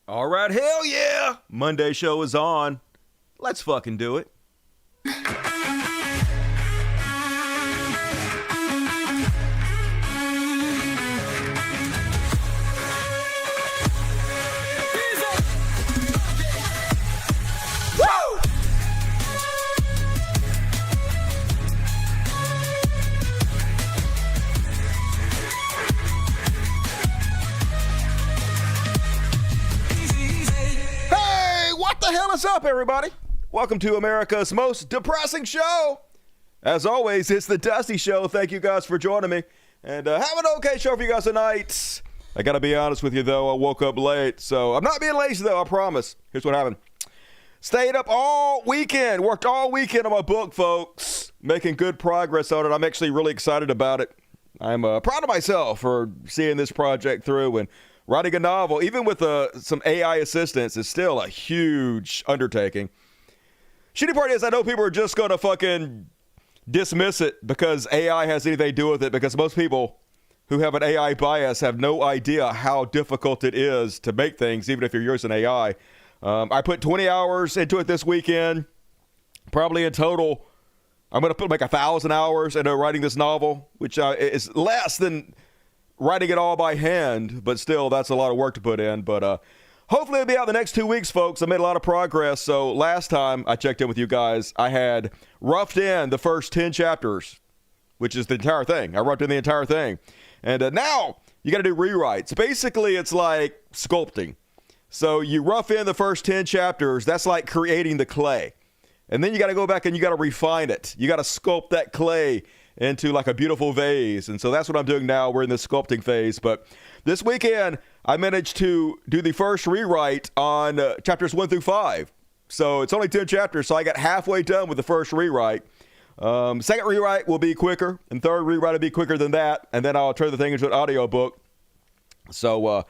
All right, hell yeah! Monday show is on. Let's fucking do it. What's up, everybody? Welcome to America's most depressing show. As always, it's the Dusty Show. Thank you guys for joining me. And have an okay show for you guys tonight. I gotta be honest with you, though. I woke up late, so I'm not being lazy, though. I promise. Here's what happened. Stayed up all weekend. Worked all weekend on my book, folks. Making good progress on it. I'm actually really excited about it. I'm proud of myself for seeing this project through and writing a novel, even with some AI assistance, is still a huge undertaking. Shitty part is I know people are just going to fucking dismiss it because AI has anything to do with it, because most people who have an AI bias have no idea how difficult it is to make things, even if you're using AI. I put 20 hours into it this weekend. Probably in total, I'm going to put like 1,000 hours into writing this novel, which is less than writing it all by hand, but still, that's a lot of work to put in. But hopefully it'll be out the next 2 weeks, folks. I made a lot of progress. So last time I checked in with you guys, I had roughed in the first 10 chapters, which is the entire thing. I roughed in the entire thing. And now you got to do rewrites. Basically, it's like sculpting. So you rough in the first 10 chapters. That's like creating the clay. And then you got to go back and you got to refine it. You got to sculpt that clay into like a beautiful vase. And so that's what I'm doing now. We're in the sculpting phase. But this weekend, I managed to do the first rewrite on chapters 1 through 5. So it's only 10 chapters. So I got halfway done with the first rewrite. Second rewrite will be quicker. And third rewrite will be quicker than that. And then I'll turn the thing into an audiobook. So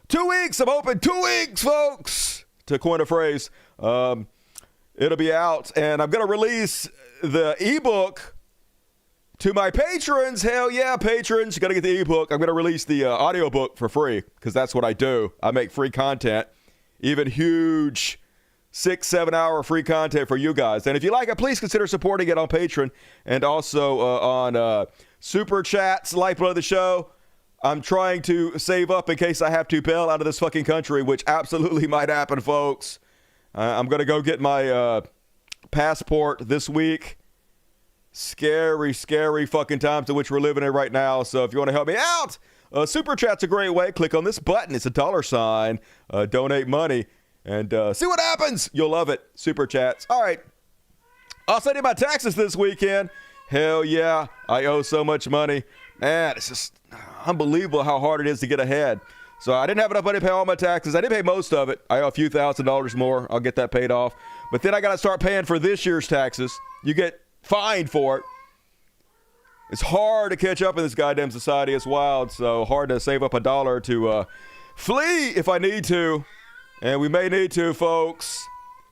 2 weeks. I'm hoping 2 weeks, folks, to coin a phrase. It'll be out. And I'm going to release the ebook to my patrons. Hell yeah, patrons. You got to get the ebook. I'm going to release the audiobook for free because that's what I do. I make free content, even huge 6-7 hour free content for you guys. And if you like it, please consider supporting it on Patreon and also on Super Chats, lifeblood of the show. I'm trying to save up in case I have to bail out of this fucking country, which absolutely might happen, folks. I'm going to go get my passport this week. Scary, scary fucking times in which we're living in right now. So if you want to help me out, Super Chat's a great way. Click on this button. It's a $sign. Donate money and see what happens. You'll love it. Super Chats. All right. Also did my taxes this weekend. Hell yeah. I owe so much money. Man, it's just unbelievable how hard it is to get ahead. So I didn't have enough money to pay all my taxes. I did pay most of it. I owe a few $1,000s more. I'll get that paid off. But then I got to start paying for this year's taxes. You get fined for it. It's hard to catch up in this goddamn society. It's wild. So hard to save up $1 to flee if I need to. And we may need to, folks.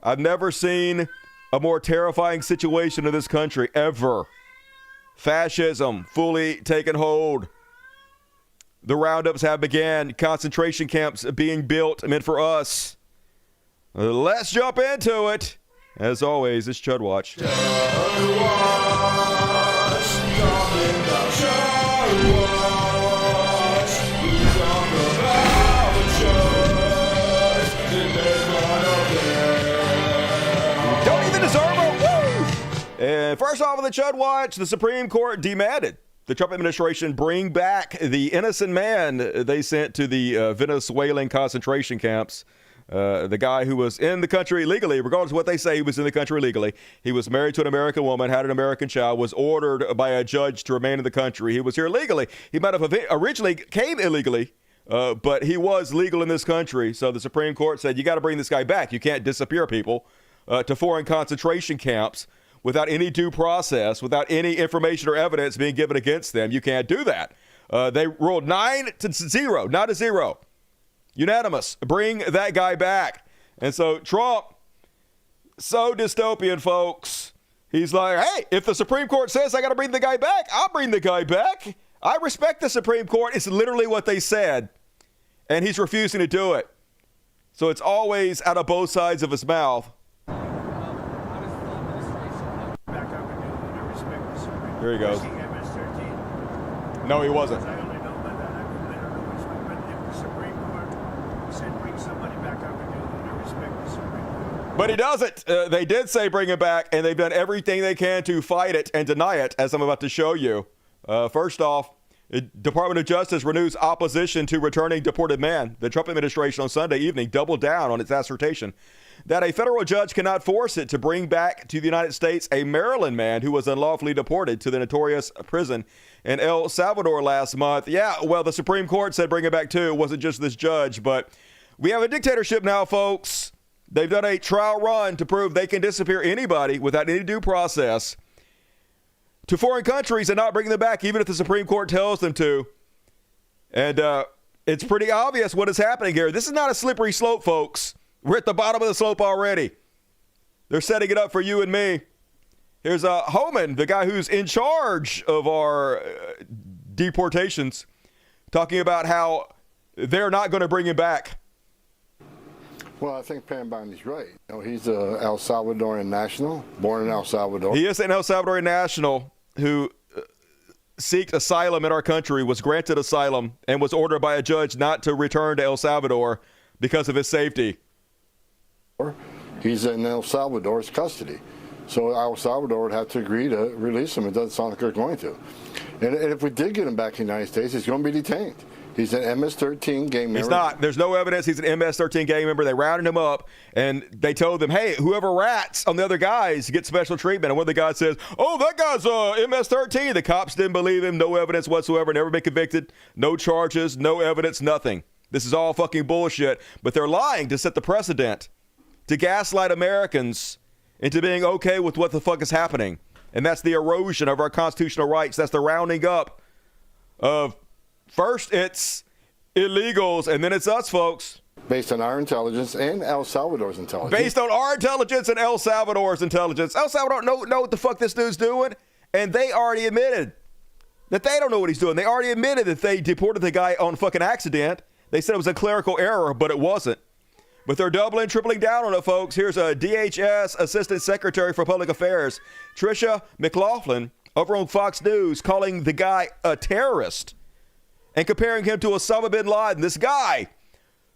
I've never seen a more terrifying situation in this country ever. Fascism fully taken hold. The roundups have begun. Concentration camps being built meant for us. Let's jump into it. As always, it's Chud Watch. Chud Watch. Talking about Chud Watch. We talk about Chud. And make fun of them. Don't even deserve them. Woo! And first off of the Chud Watch, the Supreme Court demanded the Trump administration bring back the innocent man they sent to the Venezuelan concentration camps. The guy who was in the country legally, regardless of what they say, he was in the country legally. He was married to an American woman, had an American child, was ordered by a judge to remain in the country. He was here legally. He might have originally came illegally, but he was legal in this country. So the Supreme Court said, you got to bring this guy back. You can't disappear people to foreign concentration camps without any due process, without any information or evidence being given against them. You can't do that. They ruled 9-0, not a 0. Unanimous. Bring that guy back. And so Trump, so dystopian, folks. He's like, hey, if the Supreme Court says I got to bring the guy back, I'll bring the guy back. I respect the Supreme Court. It's literally what they said. And he's refusing to do it. So it's always out of both sides of his mouth. Here he goes. No, he wasn't. But he doesn't. They did say bring him back, and they've done everything they can to fight it and deny it, as I'm about to show you. First off, the Department of Justice renews opposition to returning deported man. The Trump administration on Sunday evening doubled down on its assertion that a federal judge cannot force it to bring back to the United States a Maryland man who was unlawfully deported to the notorious prison in El Salvador last month. Yeah, well, the Supreme Court said bring him back too. It wasn't just this judge, but we have a dictatorship now, folks. They've done a trial run to prove they can disappear anybody without any due process to foreign countries and not bring them back, even if the Supreme Court tells them to. And it's pretty obvious what is happening here. This is not a slippery slope, folks. We're at the bottom of the slope already. They're setting it up for you and me. Here's Homan, the guy who's in charge of our deportations, talking about how they're not going to bring him back. Well, I think Pam Bondi's right. You know, he's a El Salvadorian national, born in El Salvador. He is an El Salvadorian national who sought asylum in our country, was granted asylum, and was ordered by a judge not to return to El Salvador because of his safety. He's in El Salvador's custody. So El Salvador would have to agree to release him. It doesn't sound like they're going to. And if we did get him back in the United States, he's going to be detained. He's an MS-13 gang member. He's not. There's no evidence he's an MS-13 gang member. They rounded him up, and they told them, hey, whoever rats on the other guys gets special treatment. And one of the guys says, oh, that guy's MS-13. The cops didn't believe him. No evidence whatsoever. Never been convicted. No charges. No evidence. Nothing. This is all fucking bullshit. But they're lying to set the precedent, to gaslight Americans into being okay with what the fuck is happening. And that's the erosion of our constitutional rights. That's the rounding up of, first it's illegals, and then it's us, folks. Based on our intelligence and El Salvador's intelligence. Based on our intelligence and El Salvador's intelligence. El Salvador don't know what the fuck this dude's doing, and they already admitted that they don't know what he's doing. They already admitted that they deported the guy on fucking accident. They said it was a clerical error, but it wasn't. But they're doubling, tripling down on it, folks. Here's a DHS Assistant Secretary for Public Affairs, Tricia McLaughlin, over on Fox News, calling the guy a terrorist and comparing him to Osama bin Laden, this guy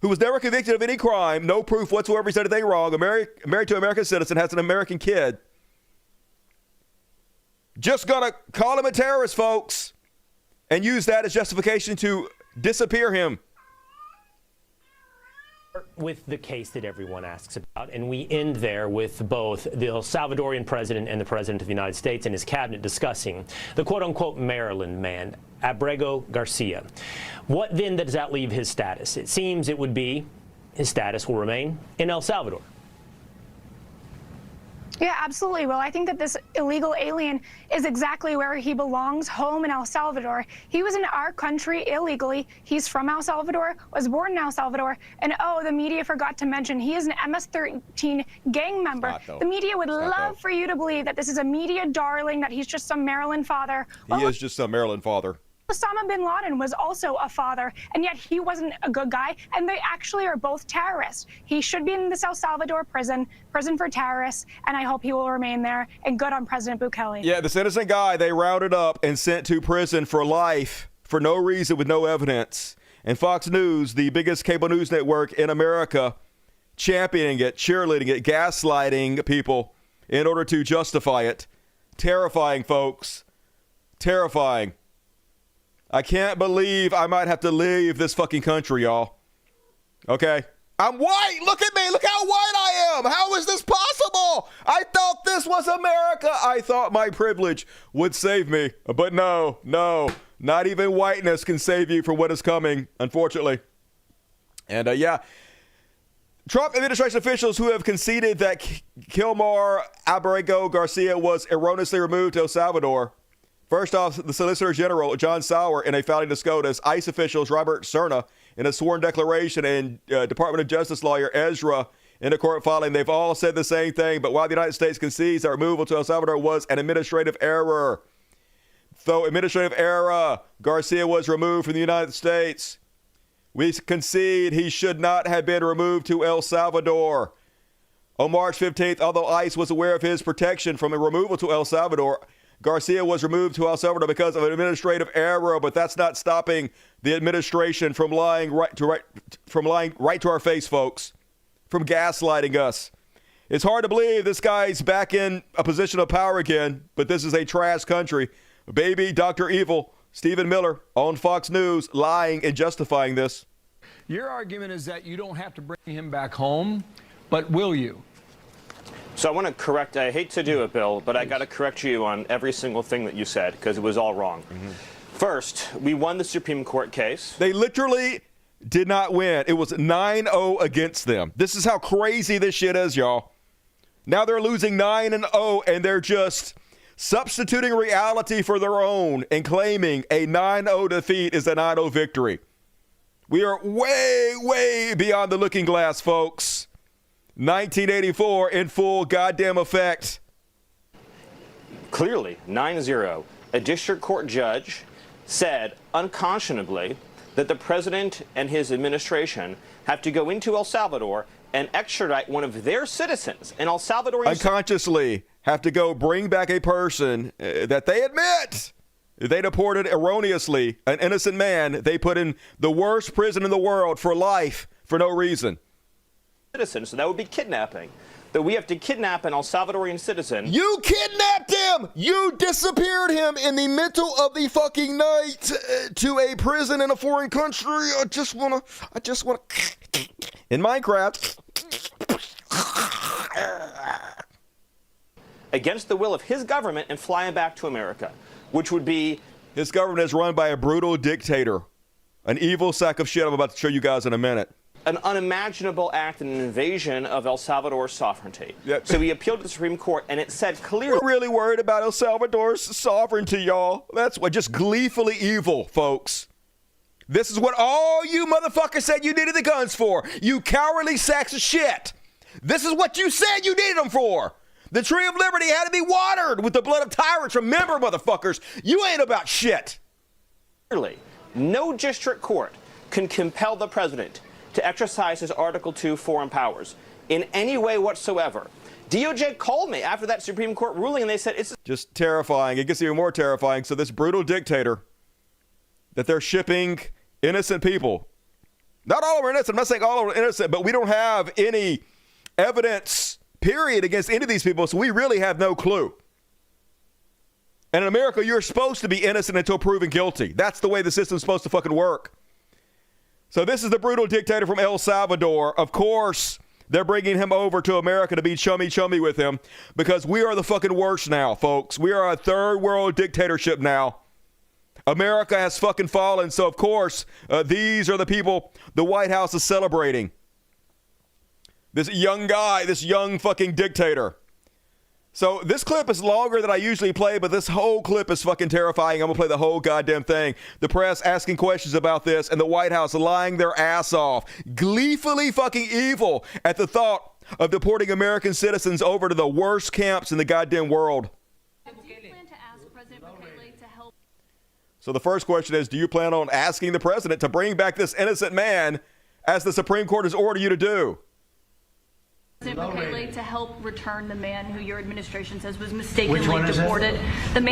who was never convicted of any crime, no proof whatsoever he said anything wrong, married to an American citizen, has an American kid. Just gonna call him a terrorist, folks, and use that as justification to disappear him. With the case that everyone asks about, and we end there with both the El Salvadorian president and the president of the United States and his cabinet discussing the quote-unquote Maryland man, Abrego Garcia. What then does that leave his status? It seems it would be his status will remain in El Salvador. Yeah, absolutely. Well, I think that this illegal alien is exactly where he belongs, home in El Salvador. He was in our country illegally. He's from El Salvador, was born in El Salvador. And oh, the media forgot to mention he is an MS-13 gang member. The media would love for you to believe that this is a media darling, that he's just some Maryland father. He is just some Maryland father. Osama bin Laden was also a father, and yet he wasn't a good guy, and they actually are both terrorists. He should be in this El Salvador prison for terrorists, and I hope he will remain there, and good on President Bukele. Yeah, this innocent guy they rounded up and sent to prison for life for no reason with no evidence. And Fox News, the biggest cable news network in America, championing it, cheerleading it, gaslighting people in order to justify it. Terrifying, folks. Terrifying. I can't believe I might have to leave this fucking country, y'all. Okay? I'm white! Look at me! Look how white I am! How is this possible? I thought this was America! I thought my privilege would save me. But no. Not even whiteness can save you from what is coming, unfortunately. And yeah. Trump administration officials who have conceded that Kilmar Abrego Garcia was erroneously removed to El Salvador. First off, the Solicitor General, John Sauer, in a filing to SCOTUS, ICE officials, Robert Cerna, in a sworn declaration, and Department of Justice lawyer Ezra in a court filing, they've all said the same thing. But while the United States concedes that removal to El Salvador was an administrative error, though administrative error, Garcia was removed from the United States. We concede he should not have been removed to El Salvador. On March 15th, although ICE was aware of his protection from a removal to El Salvador, Garcia was removed to El Salvador because of an administrative error, but that's not stopping the administration from lying right to our face, folks, from gaslighting us. It's hard to believe this guy's back in a position of power again, but this is a trash country. Baby Dr. Evil, Stephen Miller on Fox News, lying and justifying this. Your argument is that you don't have to bring him back home, but will you? So I want to correct, I hate to do it, Bill, but I got to correct you on every single thing that you said because it was all wrong. First, we won the Supreme Court case. They literally did not win. It was 9-0 against them. This is how crazy this shit is, y'all. Now they're losing 9-0, and they're just substituting reality for their own and claiming a 9-0 defeat is a 9-0 victory. We are way, way beyond the looking glass, folks. 1984 in full goddamn effect. Clearly, 9-0. A district court judge said unconscionably that the president and his administration have to go into El Salvador and extradite one of their citizens, an El Salvadorian unconsciously have to go bring back a person that they admit they deported erroneously, an innocent man they put in the worst prison in the world for life for no reason. Citizen, so that would be kidnapping. That we have to kidnap an El Salvadorian citizen. You kidnapped him! You disappeared him in the middle of the fucking night to a prison in a foreign country. I just wanna in Minecraft. Against the will of his government and fly him back to America, which would be... His government is run by a brutal dictator, an evil sack of shit I'm about to show you guys in a minute. An unimaginable act and an invasion of El Salvador's sovereignty. Yep. So we appealed to the Supreme Court, and it said clearly... We're really worried about El Salvador's sovereignty, y'all. That's what, just gleefully evil, folks. This is what all you motherfuckers said you needed the guns for. You cowardly sacks of shit. This is what you said you needed them for. The tree of liberty had to be watered with the blood of tyrants. Remember, motherfuckers, you ain't about shit. Clearly, no district court can compel the president to exercise his Article 2 foreign powers in any way whatsoever. DOJ called me after that Supreme Court ruling, and they said it's... Just terrifying. It gets even more terrifying. So this brutal dictator that they're shipping innocent people. Not all of them are innocent. I'm not saying all of them are innocent, but we don't have any evidence, period, against any of these people, so we really have no clue. And in America, you're supposed to be innocent until proven guilty. That's the way the system's supposed to fucking work. So this is the brutal dictator from El Salvador. Of course, they're bringing him over to America to be chummy with him because we are the fucking worst now, folks. We are a third world dictatorship now. America has fucking fallen. So, of course, these are the people the White House is celebrating. This young guy, this young fucking dictator. So this clip is longer than I usually play, but this whole clip is fucking terrifying. I'm going to play the whole goddamn thing. The press asking questions about this and the White House lying their ass off. Gleefully fucking evil at the thought of deporting American citizens over to the worst camps in the goddamn world. So the first question is, do you plan on asking the president to bring back this innocent man as the Supreme Court has ordered you to do? To help return the man who your administration says was mistakenly deported.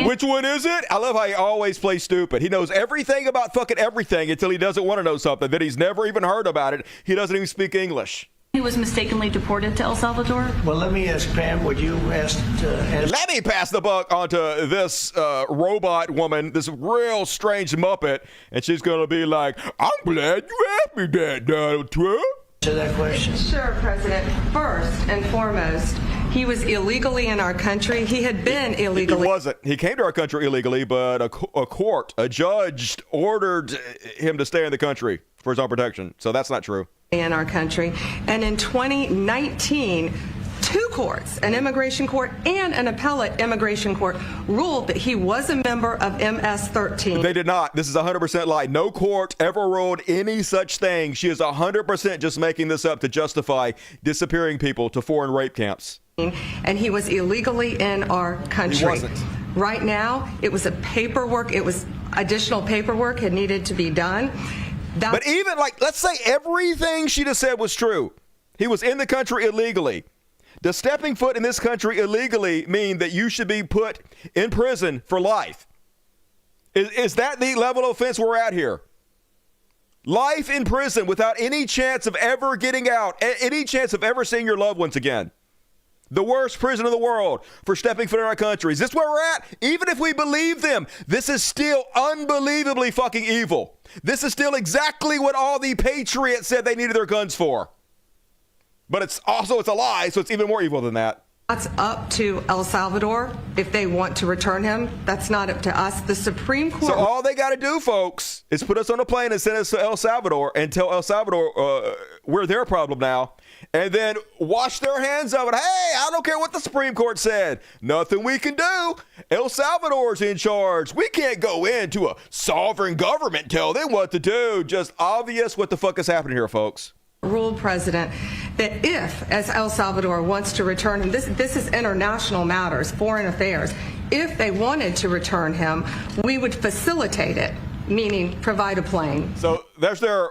Which one is it? I love how he always plays stupid. He knows everything about fucking everything until he doesn't want to know something that he's never even heard about it. He doesn't even speak English. He was mistakenly deported to El Salvador? Well, let me ask Pam, would you ask... Let me pass the buck on to this robot woman, this real strange Muppet, and she's going to be like, I'm glad you asked me that, Donald Trump. To that question. Sure, President. First and foremost, he was illegally in our country. He had been illegally. He wasn't. He came to our country illegally, but a judge ordered him to stay in the country for his own protection. So that's not true. In our country. And in 2019, two courts, an immigration court and an appellate immigration court, ruled that he was a member of MS-13. They did not. This is 100% lie. No court ever ruled any such thing. She is 100% just making this up to justify disappearing people to foreign rape camps. And he was illegally in our country. He wasn't. Right now, it was additional paperwork had needed to be done. But even like, let's say everything she just said was true. He was in the country illegally. Does stepping foot in this country illegally mean that you should be put in prison for life? Is that the level of offense we're at here? Life in prison without any chance of ever getting out, any chance of ever seeing your loved ones again. The worst prison in the world for stepping foot in our country. Is this where we're at? Even if we believe them, this is still unbelievably fucking evil. This is still exactly what all the patriots said they needed their guns for. But it's a lie, so it's even more evil than that. That's up to El Salvador if they want to return him. That's not up to us. The Supreme Court. So all they got to do, folks, is put us on a plane and send us to El Salvador and tell El Salvador we're their problem now. And then wash their hands of it. Hey, I don't care what the Supreme Court said. Nothing we can do. El Salvador's in charge. We can't go into a sovereign government and tell them what to do. Just obvious what the fuck is happening here, folks. Ruled, President, that if, as El Salvador wants to return him, this is international matters, foreign affairs, if they wanted to return him, we would facilitate it, meaning provide a plane. So there's their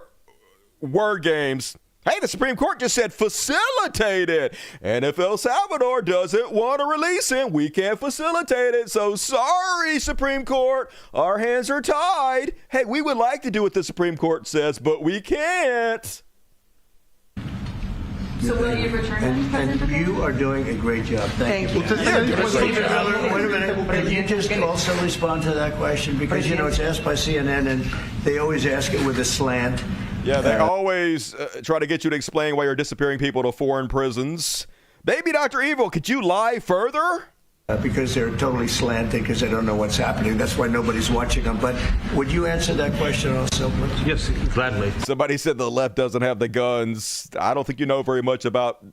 word games. Hey, the Supreme Court just said facilitate it. And if El Salvador doesn't want to release him, we can't facilitate it. So sorry, Supreme Court. Our hands are tied. Hey, we would like to do what the Supreme Court says, but we can't. So will you return him, President? And you are doing a great job. Thank you. Thank you. Stephen Miller, wait a minute. Can you just also respond to that question? Because, it's asked by CNN, and they always ask it with a slant. Yeah, they always try to get you to explain why you're disappearing people to foreign prisons. Baby Dr. Evil, could you lie further? Because they're totally slanted because they don't know what's happening. That's why nobody's watching them. But would you answer that question also, please? Yes, gladly. Somebody said the left doesn't have the guns. I don't think you know very much about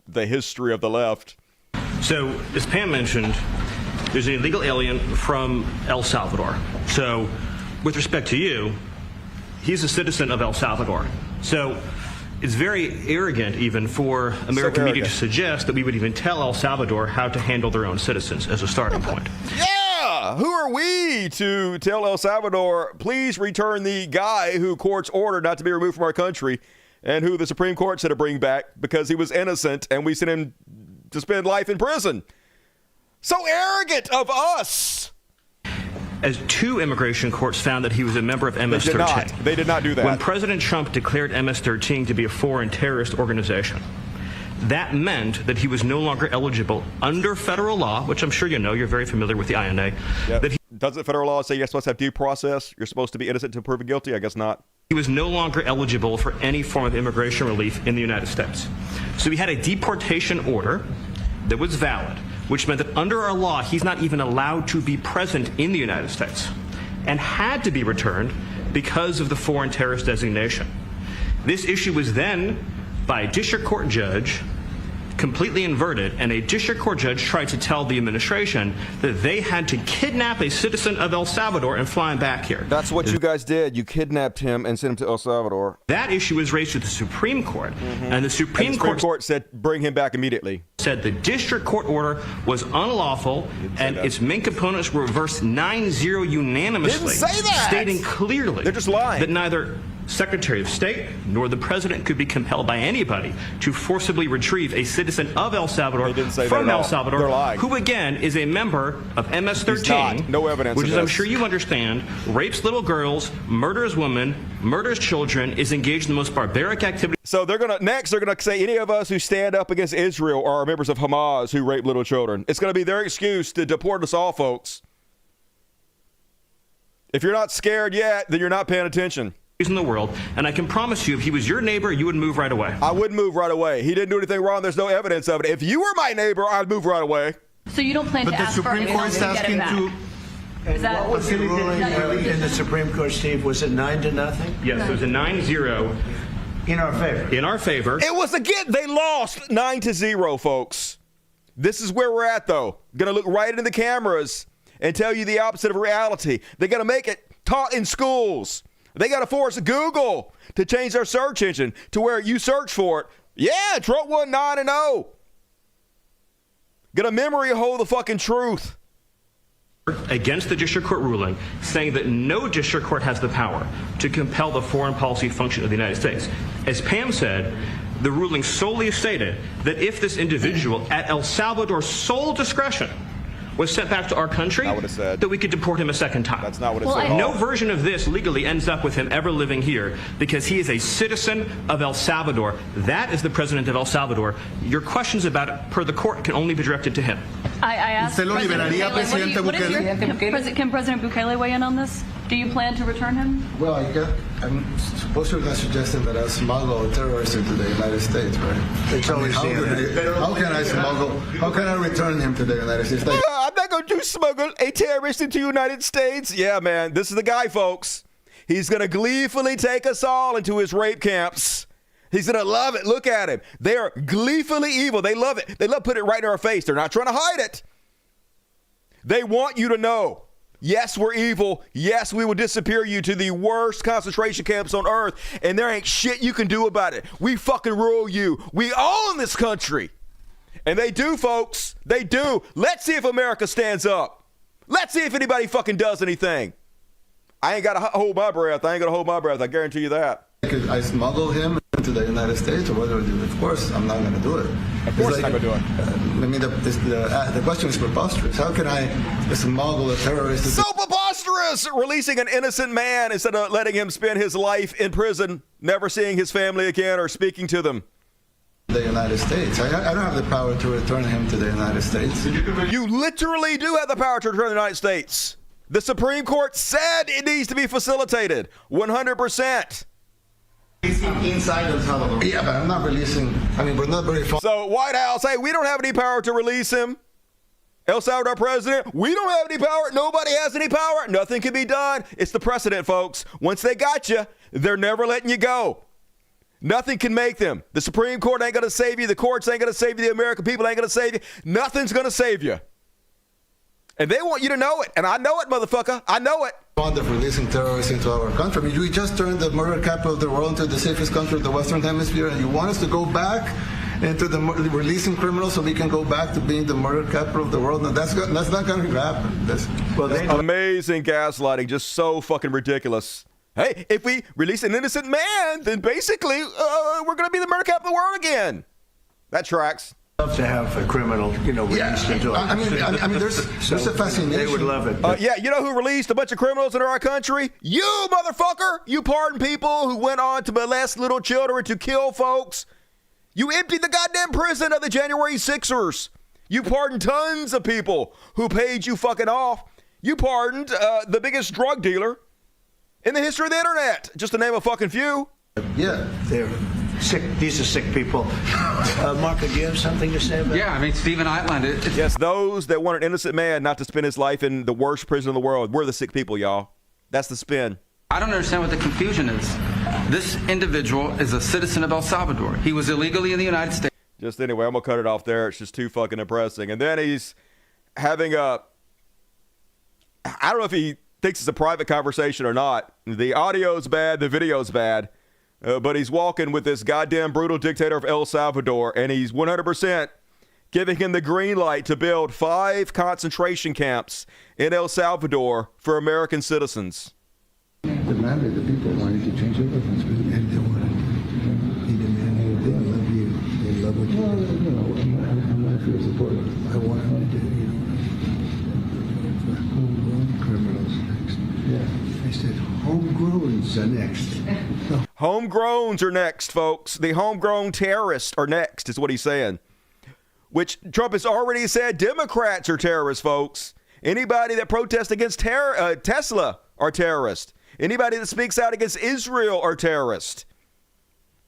the history of the left. So, as Pam mentioned, there's an illegal alien from El Salvador. So, with respect to you, he's a citizen of El Salvador. So, it's very arrogant even for American media to suggest that we would even tell El Salvador how to handle their own citizens as a starting point. Yeah! Who are we to tell El Salvador, please return the guy who courts ordered not to be removed from our country and who the Supreme Court said to bring back because he was innocent and we sent him to spend life in prison? So arrogant of us! As 2 immigration courts found that he was a member of MS-13. They did not do that. When President Trump declared MS-13 to be a foreign terrorist organization, that meant that he was no longer eligible under federal law, which I'm sure you know, you're very familiar with the INA. Yep. Doesn't federal law say you're supposed to have due process? You're supposed to be innocent until proven guilty? I guess not. He was no longer eligible for any form of immigration relief in the United States. So he had a deportation order that was valid, which meant that under our law, he's not even allowed to be present in the United States and had to be returned because of the foreign terrorist designation. This issue was then, by a district court judge, completely inverted, and a district court judge tried to tell the administration that they had to kidnap a citizen of El Salvador and fly him back here. That's what you guys did. You kidnapped him and sent him to El Salvador. That issue was raised to the Supreme Court, and the Supreme Court said bring him back immediately. Said the district court order was unlawful, and its main components were reversed 9-0 unanimously, Didn't say that. stating clearly They're just lying. that neither Secretary of State nor the President could be compelled by anybody to forcibly retrieve a citizen of El Salvador from El Salvador, who again is a member of MS-13, no evidence which, of as I'm this. sure you understand, rapes little girls, murders women, murders children, is engaged in the most barbaric activity. So they're gonna say any of us who stand up against Israel are members of Hamas who rape little children. It's gonna be their excuse to deport us all, folks. If you're not scared yet, then you're not paying attention. In the world, and I can promise you, if he was your neighbor, you would move right away. I would move right away. He didn't do anything wrong. There's no evidence of it. If you were my neighbor, I'd move right away. So you don't plan to ask for anything to get him back? And what was the ruling in the Supreme Court, Steve? Was it 9-0? Yes, it was a 9-0. In our favor. In our favor. It was, again, they lost 9-0, folks. This is where we're at, though. Gonna look right into the cameras and tell you the opposite of reality. They're gonna make it taught in schools. They got to force Google to change their search engine to where you search for it. Yeah, Trump won 9-0. Gonna memory hold the fucking truth. against the district court ruling, saying that no district court has the power to compel the foreign policy function of the United States. As Pam said, the ruling solely stated that if this individual at El Salvador's sole discretion was sent back to our country, that we could deport him a second time. That's not what it said at all. No version of this legally ends up with him ever living here because he is a citizen of El Salvador. That is the president of El Salvador. Your questions about it, per the court, can only be directed to him. I asked President Bukele, can President Bukele weigh in on this? Do you plan to return him? Well, I'm supposed to be suggesting that I smuggle a terrorist into the United States, right? How can I return him to the United States? I'm not going to smuggle a terrorist into the United States. Yeah, man, this is the guy, folks. He's going to gleefully take us all into his rape camps. He's going to love it. Look at him. They are gleefully evil. They love it. They love putting it right in our face. They're not trying to hide it. They want you to know. Yes, we're evil. Yes, we will disappear you to the worst concentration camps on earth, and there ain't shit you can do about it. We fucking rule you. We own this country. And they do, folks. They do. Let's see if America stands up. Let's see if anybody fucking does anything. I ain't got to hold my breath. I guarantee you that. Could I smuggle him into the United States, or what do I do? Of course, I'm not going to do it. Of course, I'm not going to do it. I mean, the question is preposterous. How can I smuggle a terrorist? So preposterous! Releasing an innocent man instead of letting him spend his life in prison, never seeing his family again or speaking to them. The United States. I don't have the power to return him to the United States. You literally do have the power to return to the United States. The Supreme Court said it needs to be facilitated 100%. Inside El Salvador. Yeah, but I'm not releasing. I mean, we're not very far. So, White House, hey, we don't have any power to release him. El Salvador president, we don't have any power. Nobody has any power. Nothing can be done. It's the precedent, folks. Once they got you, they're never letting you go. Nothing can make them. The Supreme Court ain't going to save you. The courts ain't going to save you. The American people ain't going to save you. Nothing's going to save you. And they want you to know it. And I know it, motherfucker. I know it. Of releasing terrorists into our country. I mean, we just turned the murder capital of the world into the safest country of the Western Hemisphere, and you want us to go back into the releasing criminals so we can go back to being the murder capital of the world? No, that's not going to happen. Amazing gaslighting, just so fucking ridiculous. Hey, if we release an innocent man, then basically we're going to be the murder capital of the world again. That tracks. Love to have a criminal, released into I mean, there's a fascination. They would love it. Yeah, you know who released a bunch of criminals into our country? You, motherfucker! You pardon people who went on to molest little children, to kill folks. You emptied the goddamn prison of the January 6ers. You pardoned tons of people who paid you fucking off. You pardoned the biggest drug dealer in the history of the internet, just to name a fucking few. Yeah, they're sick. These are sick people. Marco, do you have something to say about Yeah, I mean, Stephen outlined it. Yes, those that want an innocent man not to spend his life in the worst prison in the world. We're the sick people, y'all. That's the spin. I don't understand what the confusion is. This individual is a citizen of El Salvador. He was illegally in the United States. Just anyway, I'm going to cut it off there. It's just too fucking depressing. And then he's having I don't know if he thinks it's a private conversation or not. The audio's bad, the video's bad. But he's walking with this goddamn brutal dictator of El Salvador, and he's 100% giving him the green light to build 5 concentration camps in El Salvador for American citizens. Demanded the people wanted to change over, and they wanted. He demanded they love you, they love what you do. I'm not for your support. I want him to do, homegrown criminals next. Yeah, I said homegrowns are next. Homegrowns are next, folks. The homegrown terrorists are next, is what he's saying. Which Trump has already said Democrats are terrorists, folks. Anybody that protests against Tesla are terrorists. Anybody that speaks out against Israel are terrorists.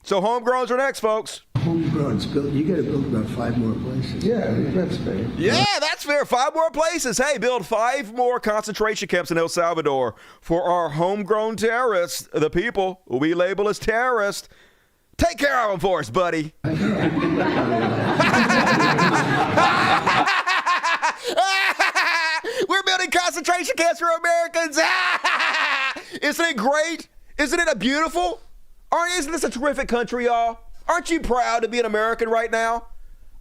So homegrowns are next, folks. Homegrowns, you got to build about 5 more places. Yeah, that's fair. Yeah, that's fair. 5 more places. Hey, build 5 more concentration camps in El Salvador for our homegrown terrorists, the people we label as terrorists. Take care of them for us, buddy. We're building concentration camps for Americans. Isn't it great? Isn't it beautiful? Isn't this a terrific country, y'all? Aren't you proud to be an American right now?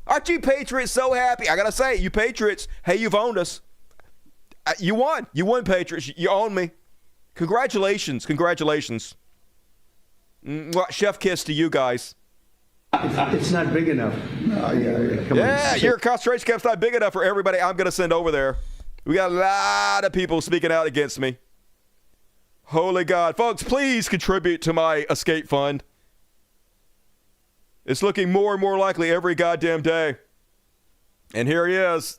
Aren't you patriots so happy? I gotta say, you patriots, hey, you've owned us. You won. You won, Patriots. You own me. Congratulations. Congratulations. Chef kiss to you guys. It's not big enough. Your concentration camp's not big enough for everybody I'm going to send over there. We got a lot of people speaking out against me. Holy God. Folks, please contribute to my escape fund. It's looking more and more likely every goddamn day. And here he is,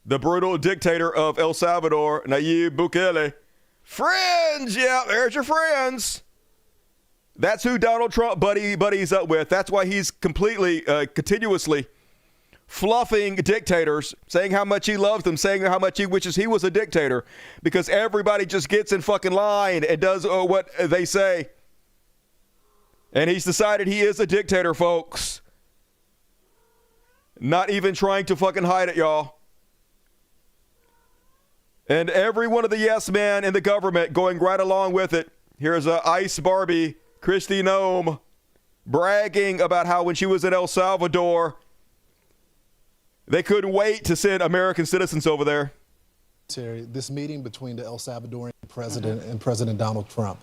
the brutal dictator of El Salvador, Nayib Bukele. Friends, yeah, there's your friends. That's who Donald Trump buddies up with. That's why he's completely, continuously fluffing dictators, saying how much he loves them, saying how much he wishes he was a dictator, because everybody just gets in fucking line and does what they say. And he's decided he is a dictator, folks. Not even trying to fucking hide it, y'all. And every one of the yes men in the government going right along with it. Here's Ice Barbie, Kristi Noem, bragging about how when she was in El Salvador, they couldn't wait to send American citizens over there. This meeting between the El Salvadorian president and President Donald Trump,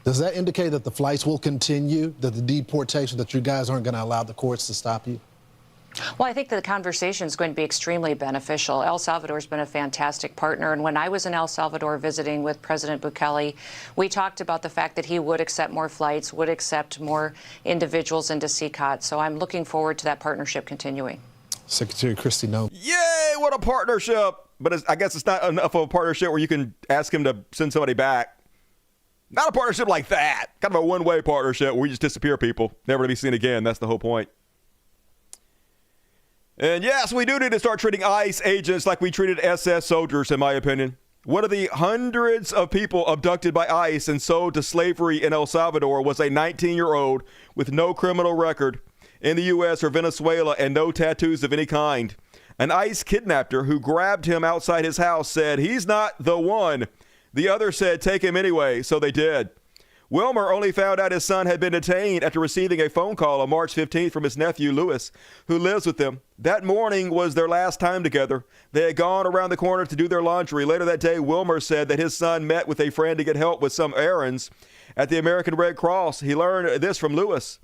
does that indicate that the flights will continue, that the deportation, that you guys aren't going to allow the courts to stop you? Well, I think the conversation is going to be extremely beneficial. El Salvador's been a fantastic partner, and when I was in El Salvador visiting with President Bukele, we talked about the fact that he would accept more flights, would accept more individuals into CCOT. So I'm looking forward to that partnership continuing. Secretary Kristi Noem. Yay, what a partnership. But I guess it's not enough of a partnership where you can ask him to send somebody back. Not a partnership like that. Kind of a one-way partnership where we just disappear people, never to be seen again. That's the whole point. And yes, we do need to start treating ICE agents like we treated SS soldiers, in my opinion. One of the hundreds of people abducted by ICE and sold to slavery in El Salvador was a 19-year-old with no criminal record in the U.S. or Venezuela and no tattoos of any kind. An ICE kidnapper who grabbed him outside his house said, "He's not the one." The other said, "Take him anyway," so they did. Wilmer only found out his son had been detained after receiving a phone call on March 15th from his nephew, Louis, who lives with them. That morning was their last time together. They had gone around the corner to do their laundry. Later that day, Wilmer said that his son met with a friend to get help with some errands at the American Red Cross. He learned this from Louis,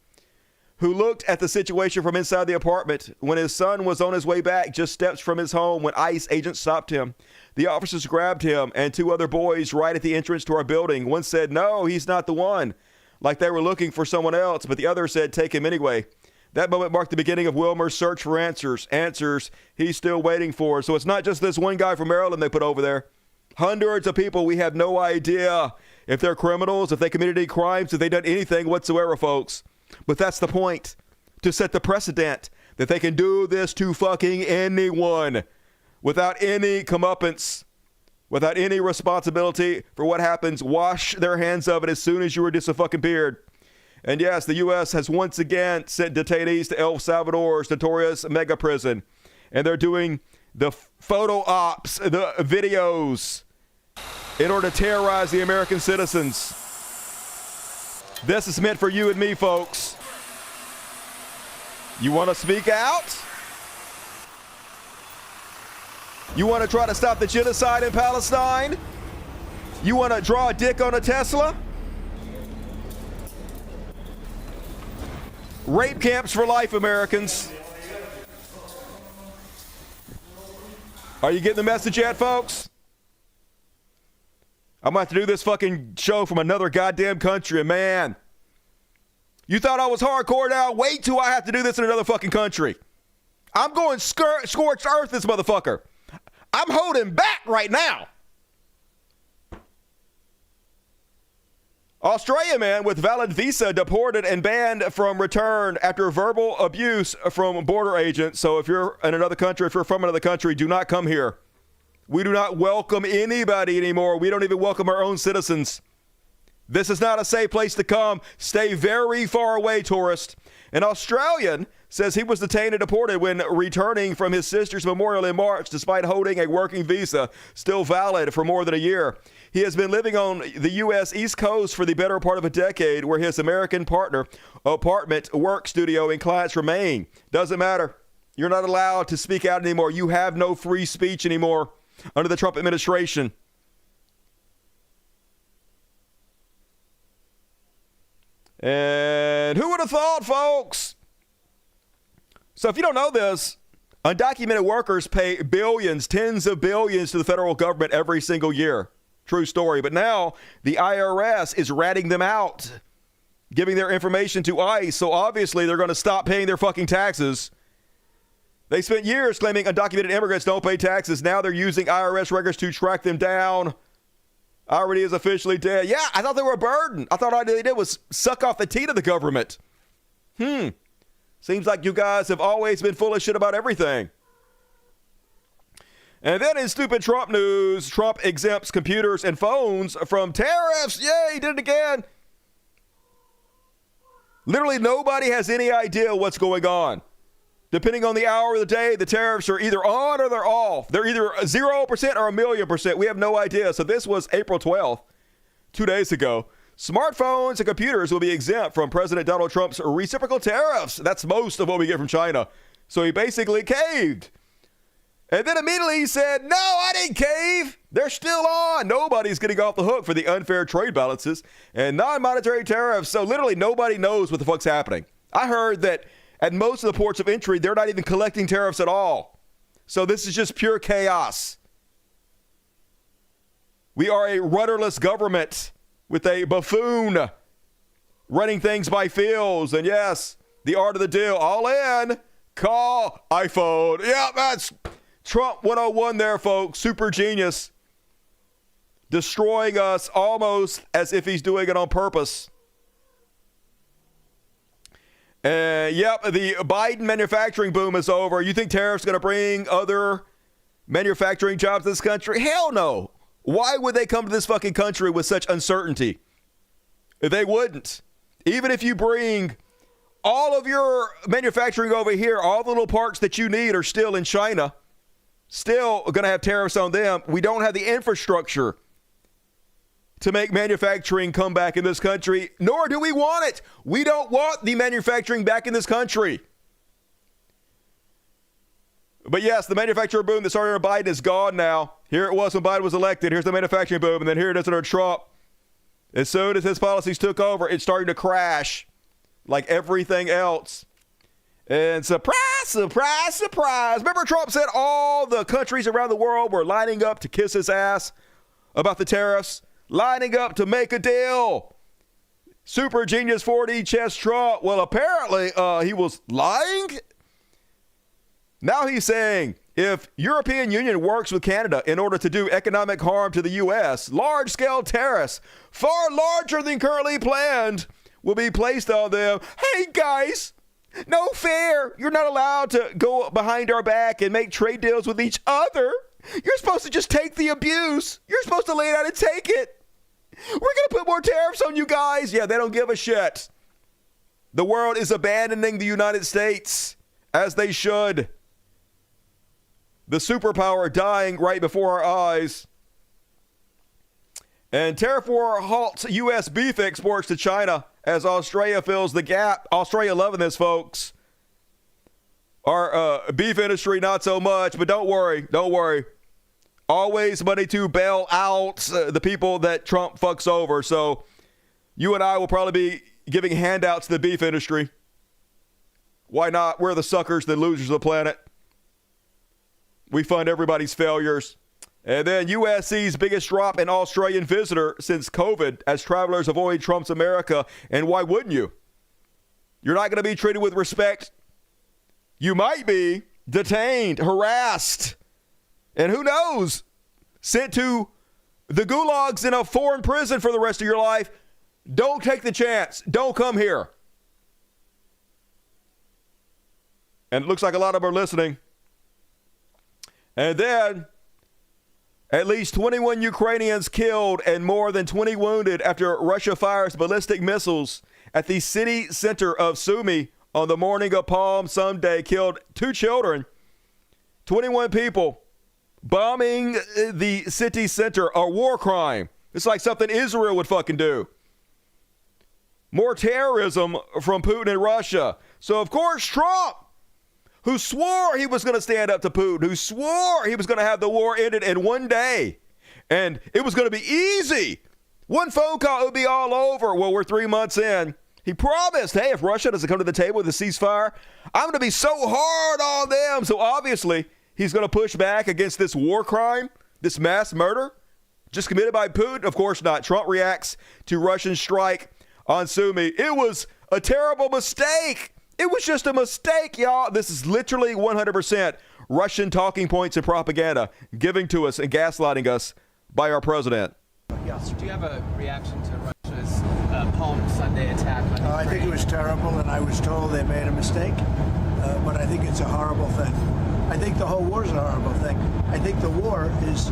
who looked at the situation from inside the apartment. When his son was on his way back, just steps from his home, when ICE agents stopped him. The officers grabbed him and two other boys right at the entrance to our building. One said, "No, he's not the one," like they were looking for someone else, but the other said, "Take him anyway." That moment marked the beginning of Wilmer's search for answers he's still waiting for. So it's not just this one guy from Maryland they put over there. Hundreds of people, we have no idea if they're criminals, if they committed any crimes, if they done anything whatsoever, folks. But that's the point, to set the precedent that they can do this to fucking anyone without any comeuppance, without any responsibility for what happens. Wash their hands of it as soon as you reduce a fucking beard. And yes, the U.S. has once again sent detainees to El Salvador's notorious mega prison. And they're doing the photo ops, the videos, in order to terrorize the American citizens. This is meant for you and me, folks. You want to speak out? You want to try to stop the genocide in Palestine? You want to draw a dick on a Tesla? Rape camps for life, Americans. Are you getting the message yet, folks? I'm going to have to do this fucking show from another goddamn country, and man, you thought I was hardcore now? Wait till I have to do this in another fucking country. I'm going scorched earth this motherfucker. I'm holding back right now. Australia man with valid visa deported and banned from return after verbal abuse from border agents. So if you're in another country, if you're from another country, do not come here. We do not welcome anybody anymore. We don't even welcome our own citizens. This is not a safe place to come. Stay very far away, tourist. An Australian says he was detained and deported when returning from his sister's memorial in March, despite holding a working visa still valid for more than a year. He has been living on the U.S. East Coast for the better part of a decade, where his American partner, apartment, work studio, and clients remain. Doesn't matter. You're not allowed to speak out anymore. You have no free speech anymore. under the Trump administration. And who would have thought, folks? So if you don't know this, undocumented workers pay billions, tens of billions to the federal government every single year. True story. But now the IRS is ratting them out, giving their information to ICE. So obviously they're going to stop paying their fucking taxes. They spent years claiming undocumented immigrants don't pay taxes. Now they're using IRS records to track them down. Already is officially dead. Yeah, I thought they were a burden. I thought all they did was suck off the teat of the government. Seems like you guys have always been full of shit about everything. And then in stupid Trump news, Trump exempts computers and phones from tariffs. Yay, he did it again. Literally nobody has any idea what's going on. Depending on the hour of the day, the tariffs are either on or they're off. They're either 0% or 1,000,000%. We have no idea. So this was April 12th, 2 days ago. Smartphones and computers will be exempt from President Donald Trump's reciprocal tariffs. That's most of what we get from China. So he basically caved. And then immediately he said, no, I didn't cave. They're still on. Nobody's getting off the hook for the unfair trade balances and non-monetary tariffs. So literally nobody knows what the fuck's happening. I heard that at most of the ports of entry, they're not even collecting tariffs at all. So this is just pure chaos. We are a rudderless government with a buffoon running things by feels. And yes, the art of the deal. All in. Call iPhone. Yeah, that's Trump 101 there, folks. Super genius. Destroying us almost as if he's doing it on purpose. Yep, the Biden manufacturing boom is over. You think tariffs going to bring other manufacturing jobs to this country? Hell no. Why would they come to this fucking country with such uncertainty? They wouldn't. Even if you bring all of your manufacturing over here, all the little parts that you need are still in China, still going to have tariffs on them. We don't have the infrastructure to make manufacturing come back in this country, nor do we want it. We don't want the manufacturing back in this country. But yes, the manufacturing boom that started under Biden is gone now. Here it was when Biden was elected. Here's the manufacturing boom, and then here it is under Trump. As soon as his policies took over, it's starting to crash like everything else. And surprise, surprise, surprise. Remember Trump said all the countries around the world were lining up to kiss his ass about the tariffs? Lining up to make a deal. Super genius 4D chess Trump. Well, apparently he was lying. Now he's saying if European Union works with Canada in order to do economic harm to the U.S., large-scale tariffs, far larger than currently planned, will be placed on them. Hey, guys, no fair. You're not allowed to go behind our back and make trade deals with each other. You're supposed to just take the abuse. You're supposed to lay it out and take it. We're going to put more tariffs on you guys. Yeah, they don't give a shit. The world is abandoning the United States, as they should. The superpower dying right before our eyes. And tariff war halts U.S. beef exports to China as Australia fills the gap. Australia loving this, folks. Our beef industry, not so much, but don't worry. Always money to bail out the people that Trump fucks over. So you and I will probably be giving handouts to the beef industry. Why not? We're the suckers, the losers of the planet. We fund everybody's failures. And then USC's biggest drop in Australian visitor since COVID as travelers avoid Trump's America. And why wouldn't you? You're not going to be treated with respect. You might be detained, harassed, and who knows, sent to the gulags in a foreign prison for the rest of your life. Don't take the chance. Don't come here. And it looks like a lot of them are listening. And then at least 21 Ukrainians killed and more than 20 wounded after Russia fires ballistic missiles at the city center of Sumy on the morning of Palm Sunday, killed 2 children, 21 people. Bombing the city center, a war crime. It's like something Israel would fucking do. More terrorism from Putin and Russia. So, of course, Trump, who swore he was going to stand up to Putin, who swore he was going to have the war ended in one day, and it was going to be easy. One phone call, it would be all over. Well, we're 3 months in. He promised, hey, if Russia doesn't come to the table with a ceasefire, I'm going to be so hard on them. So obviously, he's going to push back against this war crime, this mass murder just committed by Putin. Of course not. Trump reacts to Russian strike on Sumy. It was a terrible mistake. It was just a mistake, y'all. This is literally 100% Russian talking points and propaganda giving to us and gaslighting us by our president. Yes. Do you have a reaction to Russia's Palm Sunday attack on Ukraine? I think it was terrible, and I was told they made a mistake, but I think it's a horrible thing. I think the whole war is a horrible thing. I think the war is,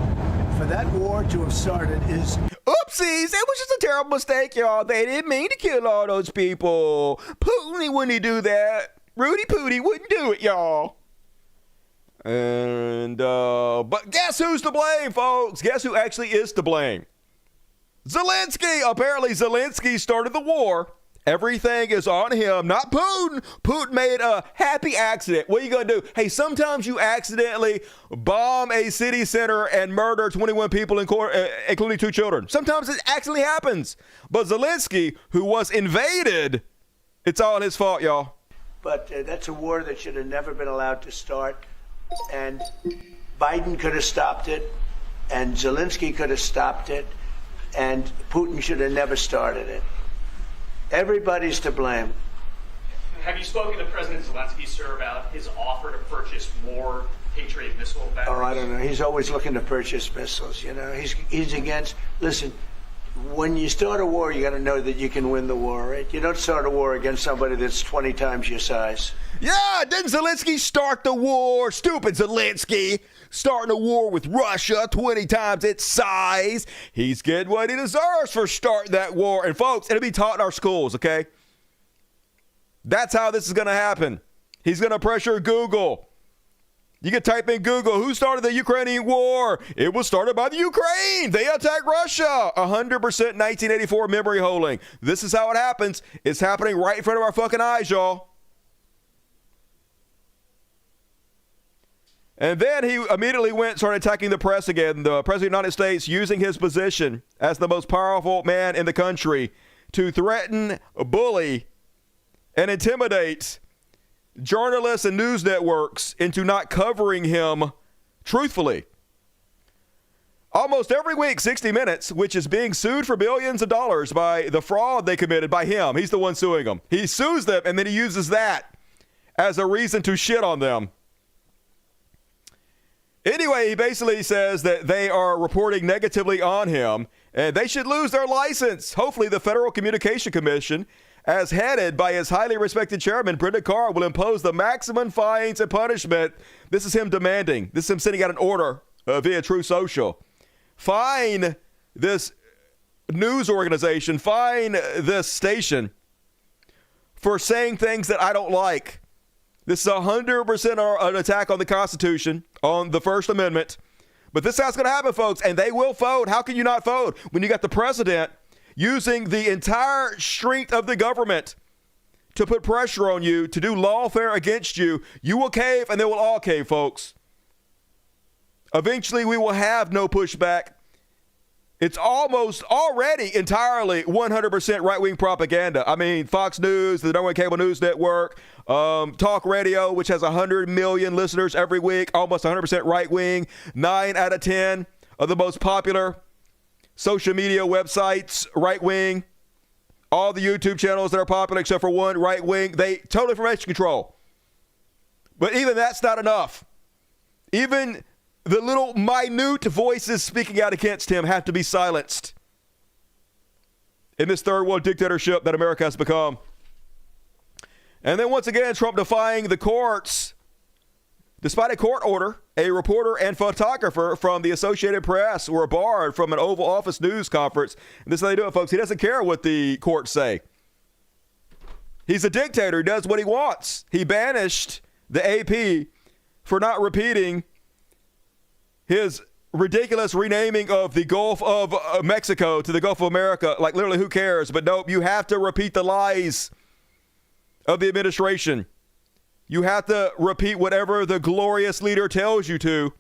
for that war to have started is... Oopsies, it was just a terrible mistake, y'all. They didn't mean to kill all those people. Putin wouldn't do that. Rudy Pooty wouldn't do it, y'all. And, but guess who's to blame, folks? Guess who actually is to blame? Zelensky. Apparently, Zelensky started the war. Everything is on him, not Putin. Putin made a happy accident. What are you going to do? Hey, sometimes you accidentally bomb a city center and murder 21 people, including 2 children. Sometimes it accidentally happens. But Zelensky, who was invaded, it's all his fault, y'all. But that's a war that should have never been allowed to start. And Biden could have stopped it, and Zelensky could have stopped it, and Putin should have never started it. Everybody's to blame. Have you spoken to President Zelensky, sir, about his offer to purchase more Patriot missile batteries? Oh, I don't know. He's always looking to purchase missiles. You know, he's against. Listen, when you start a war, you got to know that you can win the war, right? You don't start a war against somebody that's 20 times your size. Yeah, didn't Zelensky start the war? Stupid Zelensky. Starting a war with Russia 20 times its size. He's getting what he deserves for starting that war. And folks, it'll be taught in our schools, okay? That's how this is going to happen. He's going to pressure Google. You can type in Google, who started the Ukrainian war? It was started by the Ukraine. They attacked Russia. 100% 1984 memory holding. This is how it happens. It's happening right in front of our fucking eyes, y'all. And then he immediately started attacking the press again. The President of the United States using his position as the most powerful man in the country to threaten, bully, and intimidate journalists and news networks into not covering him truthfully. Almost every week, 60 Minutes, which is being sued for billions of dollars by the fraud they committed by him. He's the one suing them. He sues them, and then he uses that as a reason to shit on them. Anyway, he basically says that they are reporting negatively on him, and they should lose their license. Hopefully, the Federal Communication Commission, as headed by his highly respected chairman, Brendan Carr, will impose the maximum fines and punishment. This is him demanding. This is him sending out an order via True Social. Fine this news organization, fine this station for saying things that I don't like. This is 100% an attack on the Constitution, on the First Amendment. But this is how it's going to happen, folks, and they will vote. How can you not vote when you got the president using the entire strength of the government to put pressure on you, to do lawfare against you? You will cave, and they will all cave, folks. Eventually, we will have no pushback. It's almost already entirely 100% right-wing propaganda. I mean, Fox News, the number one cable news network, Talk Radio, which has 100 million listeners every week, almost 100% right-wing. 9 out of 10 of the most popular social media websites, right-wing. All the YouTube channels that are popular, except for one, right-wing. They total information control. But even that's not enough. Even the little minute voices speaking out against him have to be silenced in this third world dictatorship that America has become. And then once again, Trump defying the courts. Despite a court order, a reporter and photographer from the Associated Press were barred from an Oval Office news conference. And this is how they do it, folks. He doesn't care what the courts say. He's a dictator. He does what he wants. He banished the AP for not repeating his ridiculous renaming of the Gulf of Mexico to the Gulf of America. Like, literally, who cares? But nope, you have to repeat the lies of the administration. You have to repeat whatever the glorious leader tells you to,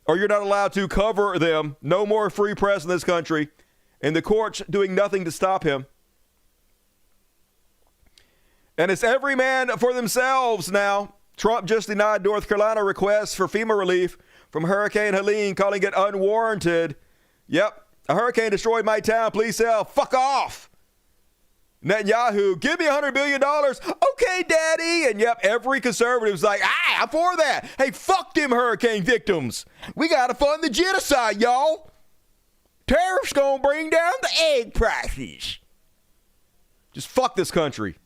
or you're not allowed to cover them. No more free press in this country, and the courts doing nothing to stop him. And it's every man for themselves now. Trump just denied North Carolina requests for FEMA relief from Hurricane Helene, calling it unwarranted. Yep, a hurricane destroyed my town. Please sell. Fuck off. Netanyahu, give me $100 billion. Okay, daddy. And yep, every conservative's like, I'm for that. Hey, fuck them hurricane victims. We got to fund the genocide, y'all. Tariffs gonna bring down the egg prices. Just fuck this country.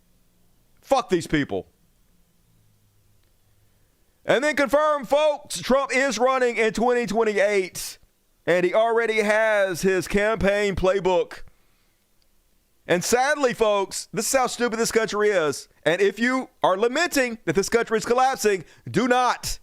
Fuck these people. And then confirm, folks, Trump is running in 2028. And he already has his campaign playbook. And sadly, folks, this is how stupid this country is. And if you are lamenting that this country is collapsing, do not.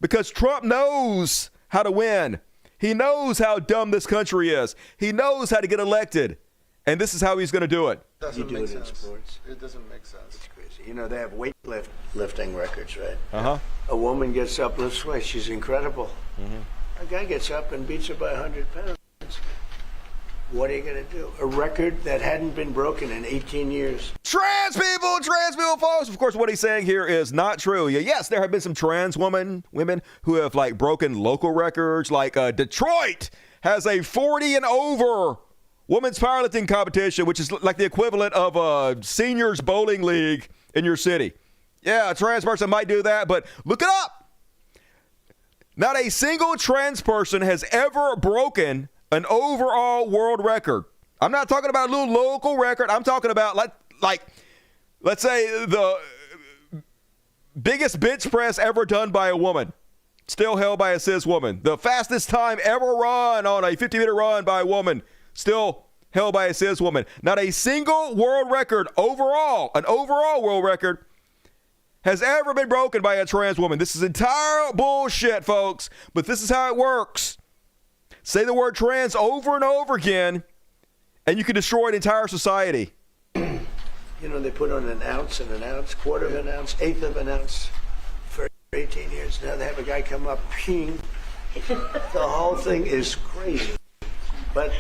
Because Trump knows how to win. He knows how dumb this country is. He knows how to get elected. And this is how he's going to do it. Doesn't make sense. Sports. It doesn't make sense. It's crazy. You know, they have weightlifting records, right? Uh-huh. A woman gets up, lifts weights. She's incredible. Mm-hmm. A guy gets up and beats her by 100 pounds. What are you going to do? A record that hadn't been broken in 18 years. Trans people, folks. Of course, what he's saying here is not true. Yes, there have been some trans women who have like broken local records. Like Detroit has a 40 and over women's powerlifting competition, which is like the equivalent of a seniors bowling league in your city. Yeah, a trans person might do that, but look it up. Not a single trans person has ever broken an overall world record. I'm not talking about a little local record. I'm talking about like let's say the biggest bench press ever done by a woman, still held by a cis woman. The fastest time ever run on a 50-meter run by a woman, still held by a cis woman. Not a single world record overall, an overall world record, has ever been broken by a trans woman. This is entire bullshit, folks, but this is how it works. Say the word trans over and over again, and you can destroy an entire society. You know, they put on an ounce, quarter of an ounce, eighth of an ounce for 18 years. Now they have a guy come up, ping. The whole thing is crazy. But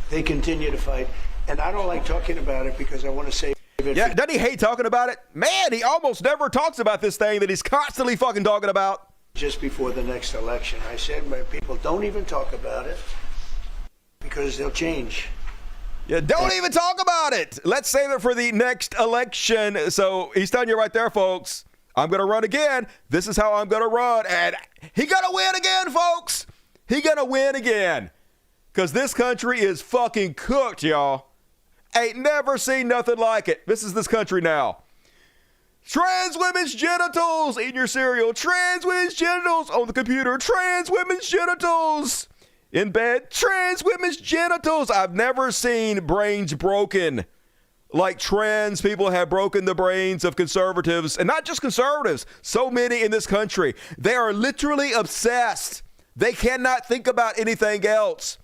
they continue to fight. And I don't like talking about it because I want to save it. Yeah, doesn't he hate talking about it? Man, he almost never talks about this thing that he's constantly fucking talking about. Just before the next election, I said, my people, don't even talk about it because they'll change. Yeah, don't even talk about it. Let's save it for the next election. So he's telling you right there, folks, I'm going to run again. This is how I'm going to run. And he going to win again, folks. He going to win again. Because this country is fucking cooked, y'all. Ain't never seen nothing like it. This is this country now. Trans women's genitals in your cereal. Trans women's genitals on the computer. Trans women's genitals in bed. Trans women's genitals. I've never seen brains broken like trans people have broken the brains of conservatives. And not just conservatives. So many in this country. They are literally obsessed. They cannot think about anything else.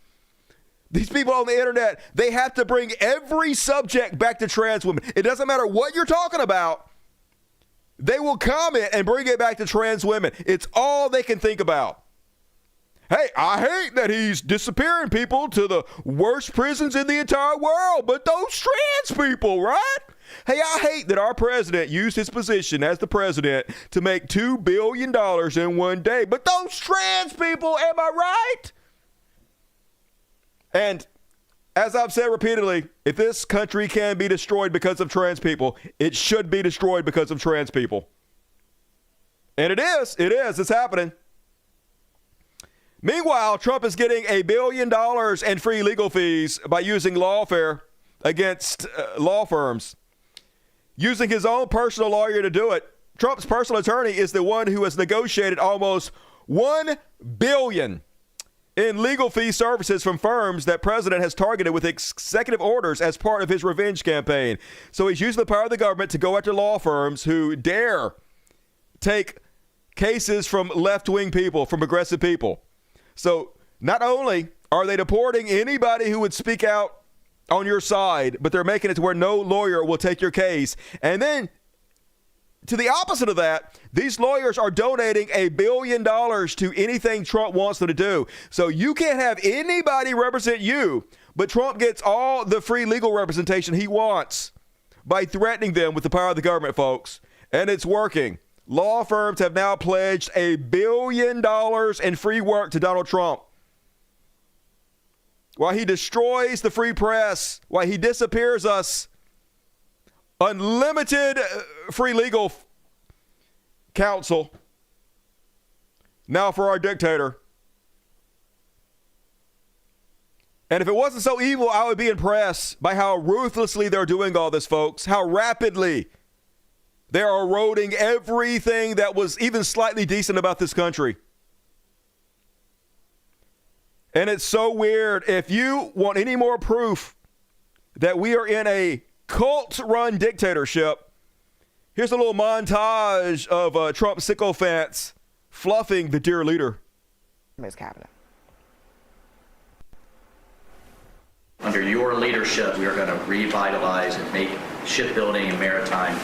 These people on the internet, they have to bring every subject back to trans women. It doesn't matter what you're talking about. They will comment and bring it back to trans women. It's all they can think about. Hey, I hate that he's disappearing people to the worst prisons in the entire world, but those trans people, right? Hey, I hate that our president used his position as the president to make $2 billion in one day, but those trans people, am I right? And as I've said repeatedly, if this country can be destroyed because of trans people, it should be destroyed because of trans people. And it is, it's happening. Meanwhile, Trump is getting $1 billion in free legal fees by using lawfare against law firms. Using his own personal lawyer to do it. Trump's personal attorney is the one who has negotiated almost $1 billion in legal fee services from firms that president has targeted with executive orders as part of his revenge campaign. So he's using the power of the government to go after law firms who dare take cases from left-wing people, from progressive people. So not only are they deporting anybody who would speak out on your side, but they're making it to where no lawyer will take your case. And then to the opposite of that, these lawyers are donating $1 billion to anything Trump wants them to do. So you can't have anybody represent you, but Trump gets all the free legal representation he wants by threatening them with the power of the government, folks. And it's working. Law firms have now pledged $1 billion in free work to Donald Trump, while he destroys the free press, while he disappears us. Unlimited free legal counsel now for our dictator. And if it wasn't so evil, I would be impressed by how ruthlessly they're doing all this, folks. How rapidly they are eroding everything that was even slightly decent about this country. And it's so weird. If you want any more proof that we are in a cult-run dictatorship, here's a little montage of Trump sycophants fluffing the dear leader. Ms. Cabinet. Under your leadership, we are going to revitalize and make shipbuilding and maritime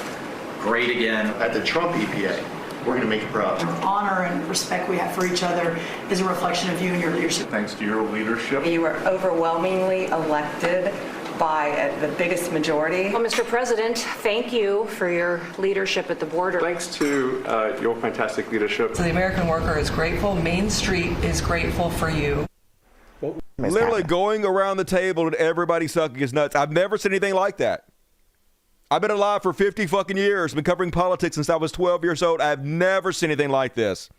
great again. At the Trump EPA, we're going to make you proud. The honor and respect we have for each other is a reflection of you and your leadership. Thanks to your leadership. You were overwhelmingly elected by the biggest majority. Well, Mr. President, thank you for your leadership at the border. Thanks to your fantastic leadership. So the American worker is grateful. Main Street is grateful for you. Literally going around the table and everybody sucking his nuts. I've never seen anything like that. I've been alive for 50 fucking years, been covering politics since I was 12 years old. I've never seen anything like this.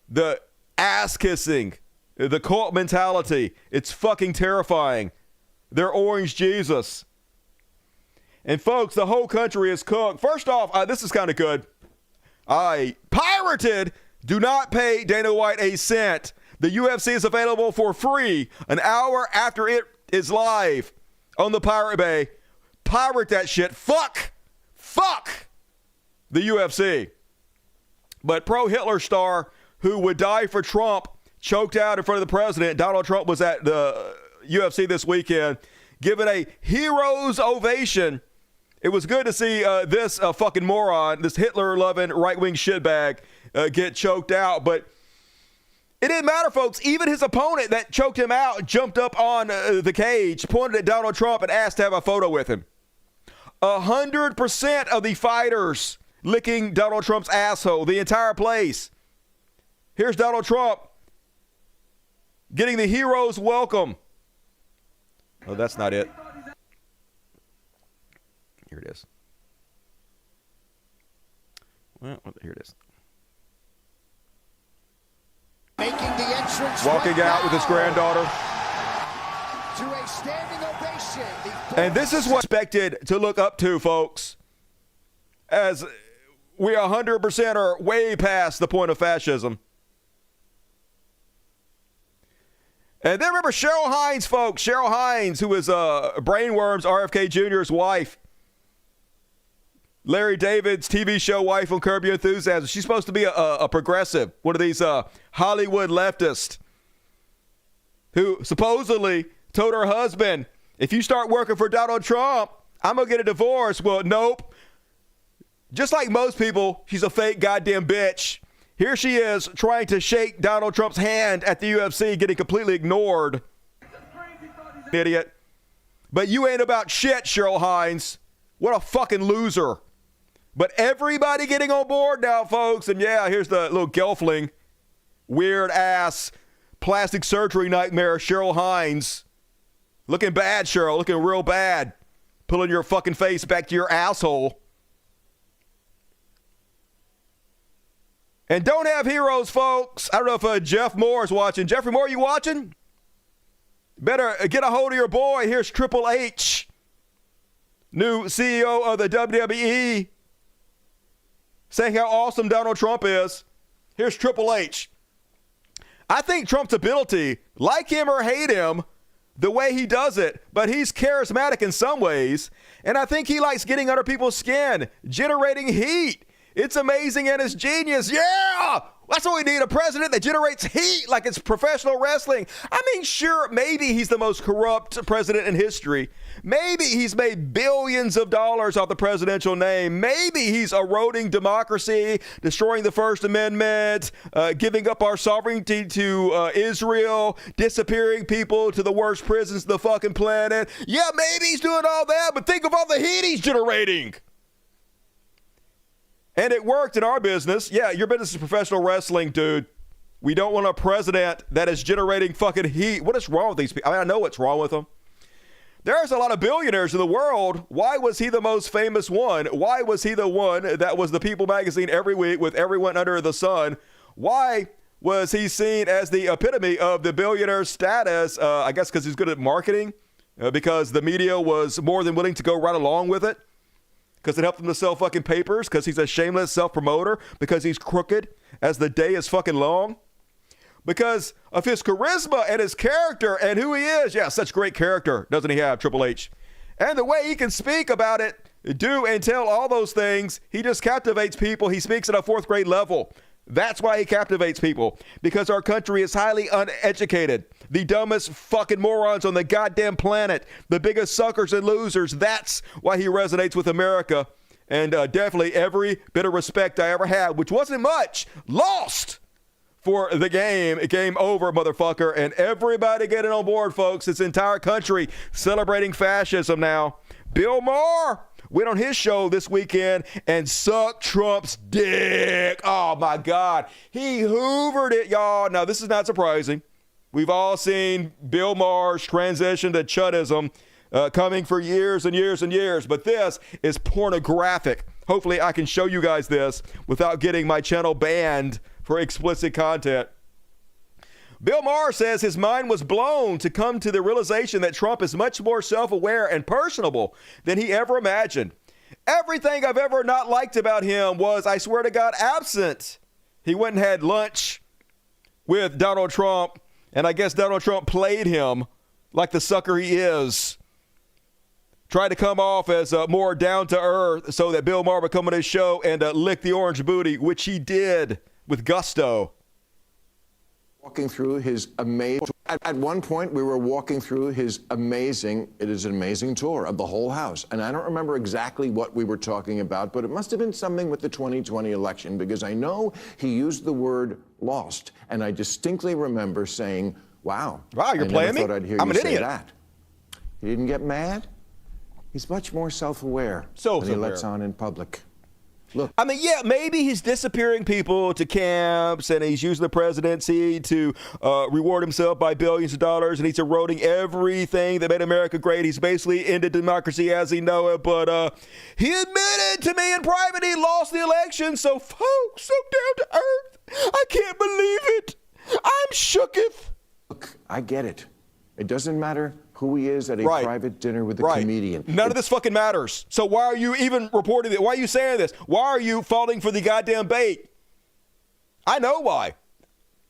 The ass kissing, the cult mentality, it's fucking terrifying. They're Orange Jesus. And folks, the whole country is cooked. First off, this is kind of good. I pirated. Do not pay Dana White a cent. The UFC is available for free an hour after it is live on the Pirate Bay. Pirate that shit. Fuck the UFC. But pro-Hitler star who would die for Trump choked out in front of the president. Donald Trump was at the UFC this weekend, given a hero's ovation. It was good to see this fucking moron, this Hitler-loving right-wing shitbag, get choked out. But it didn't matter, folks. Even his opponent that choked him out jumped up on the cage, pointed at Donald Trump, and asked to have a photo with him. 100% of the fighters licking Donald Trump's asshole, the entire place. Here's Donald Trump getting the hero's welcome. Oh, that's not it. Here it is. Well, here it is. Making the entrance walking out with his granddaughter. To a standing ovation. And this is what's expected to look up to, folks, as we 100% are way past the point of fascism. And then remember Cheryl Hines, folks. Cheryl Hines, who is Brainworms, RFK Jr.'s wife. Larry David's TV show wife on Curb Your Enthusiasm. She's supposed to be a progressive, one of these Hollywood leftists who supposedly told her husband, if you start working for Donald Trump, I'm going to get a divorce. Well, nope. Just like most people, she's a fake goddamn bitch. Here she is trying to shake Donald Trump's hand at the UFC, getting completely ignored. Idiot. But you ain't about shit, Cheryl Hines. What a fucking loser. But everybody getting on board now, folks. And yeah, here's the little gelfling. Weird ass plastic surgery nightmare, Cheryl Hines. Looking bad, Cheryl. Looking real bad. Pulling your fucking face back to your asshole. And don't have heroes, folks. I don't know if Jeff Moore is watching. Jeffrey Moore, you watching? Better get a hold of your boy. Here's Triple H, new CEO of the WWE, saying how awesome Donald Trump is. Here's Triple H. I think Trump's ability, like him or hate him, the way he does it, but he's charismatic in some ways, and I think he likes getting under people's skin, generating heat. It's amazing and it's genius. Yeah! That's what we need, a president that generates heat like it's professional wrestling. I mean, sure, maybe he's the most corrupt president in history. Maybe he's made billions of dollars off the presidential name. Maybe he's eroding democracy, destroying the First Amendment, giving up our sovereignty to Israel, disappearing people to the worst prisons of the fucking planet. Yeah, maybe he's doing all that, but think of all the heat he's generating. And it worked in our business. Yeah, your business is professional wrestling, dude. We don't want a president that is generating fucking heat. What is wrong with these people? I mean, I know what's wrong with them. There's a lot of billionaires in the world. Why was he the most famous one? Why was he the one that was the People magazine every week with everyone under the sun? Why was he seen as the epitome of the billionaire status? I guess because he's good at marketing, because the media was more than willing to go right along with it. Because it helped him to sell fucking papers, because he's a shameless self-promoter, because he's crooked as the day is fucking long, because of his charisma and his character and who he is. Yeah, such great character, doesn't he have, Triple H? And the way he can speak about it, do and tell all those things, he just captivates people. He speaks at a fourth grade level. That's why he captivates people, because our country is highly uneducated. The dumbest fucking morons on the goddamn planet, the biggest suckers and losers. That's why he resonates with America. And definitely every bit of respect I ever had, which wasn't much, lost for the game. Game over, motherfucker. And everybody getting on board, folks. This entire country celebrating fascism now. Bill Maher went on his show this weekend and sucked Trump's dick. Oh, my God. He hoovered it, y'all. Now, this is not surprising. We've all seen Bill Maher's transition to Chuddism coming for years and years and years. But this is pornographic. Hopefully, I can show you guys this without getting my channel banned for explicit content. Bill Maher says his mind was blown to come to the realization that Trump is much more self-aware and personable than he ever imagined. Everything I've ever not liked about him was, I swear to God, absent. He went and had lunch with Donald Trump, and I guess Donald Trump played him like the sucker he is. Tried to come off as more down-to-earth so that Bill Maher would come on his show and lick the orange booty, which he did with gusto. Walking through his amazing, at one point we were walking through his amazing, it is an amazing tour of the whole house. And I don't remember exactly what we were talking about, but it must have been something with the 2020 election, because I know he used the word lost. And I distinctly remember saying, wow, you're playing me? I never thought I'd hear you say that. He didn't get mad. He's much more self-aware than he lets on in public. Look. I mean, yeah, maybe he's disappearing people to camps and he's using the presidency to reward himself by billions of dollars, and he's eroding everything that made America great. He's basically ended democracy as we know it, but he admitted to me in private he lost the election. So, folks, so down to earth, I can't believe it. I'm shooketh. Look, I get it. It doesn't matter who he is at a private dinner with a comedian. None of this fucking matters. So why are you even reporting it? Why are you saying this? Why are you falling for the goddamn bait? I know why.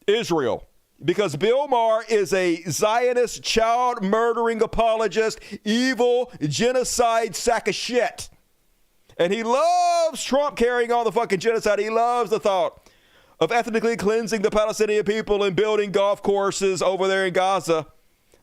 Israel. Because Bill Maher is a Zionist, child-murdering apologist, evil, genocide sack of shit. And he loves Trump carrying on the fucking genocide. He loves the thought of ethnically cleansing the Palestinian people and building golf courses over there in Gaza.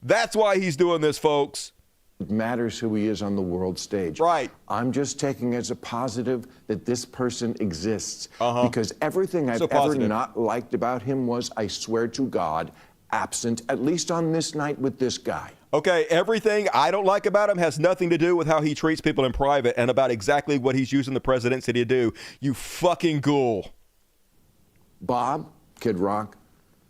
That's why he's doing this, folks. It matters who he is on the world stage. Right. I'm just taking as a positive that this person exists. Because everything I've ever not liked about him was, I swear to God, absent, at least on this night with this guy. Okay, everything I don't like about him has nothing to do with how he treats people in private and about exactly what he's using the presidency to do. You fucking ghoul. Bob, Kid Rock,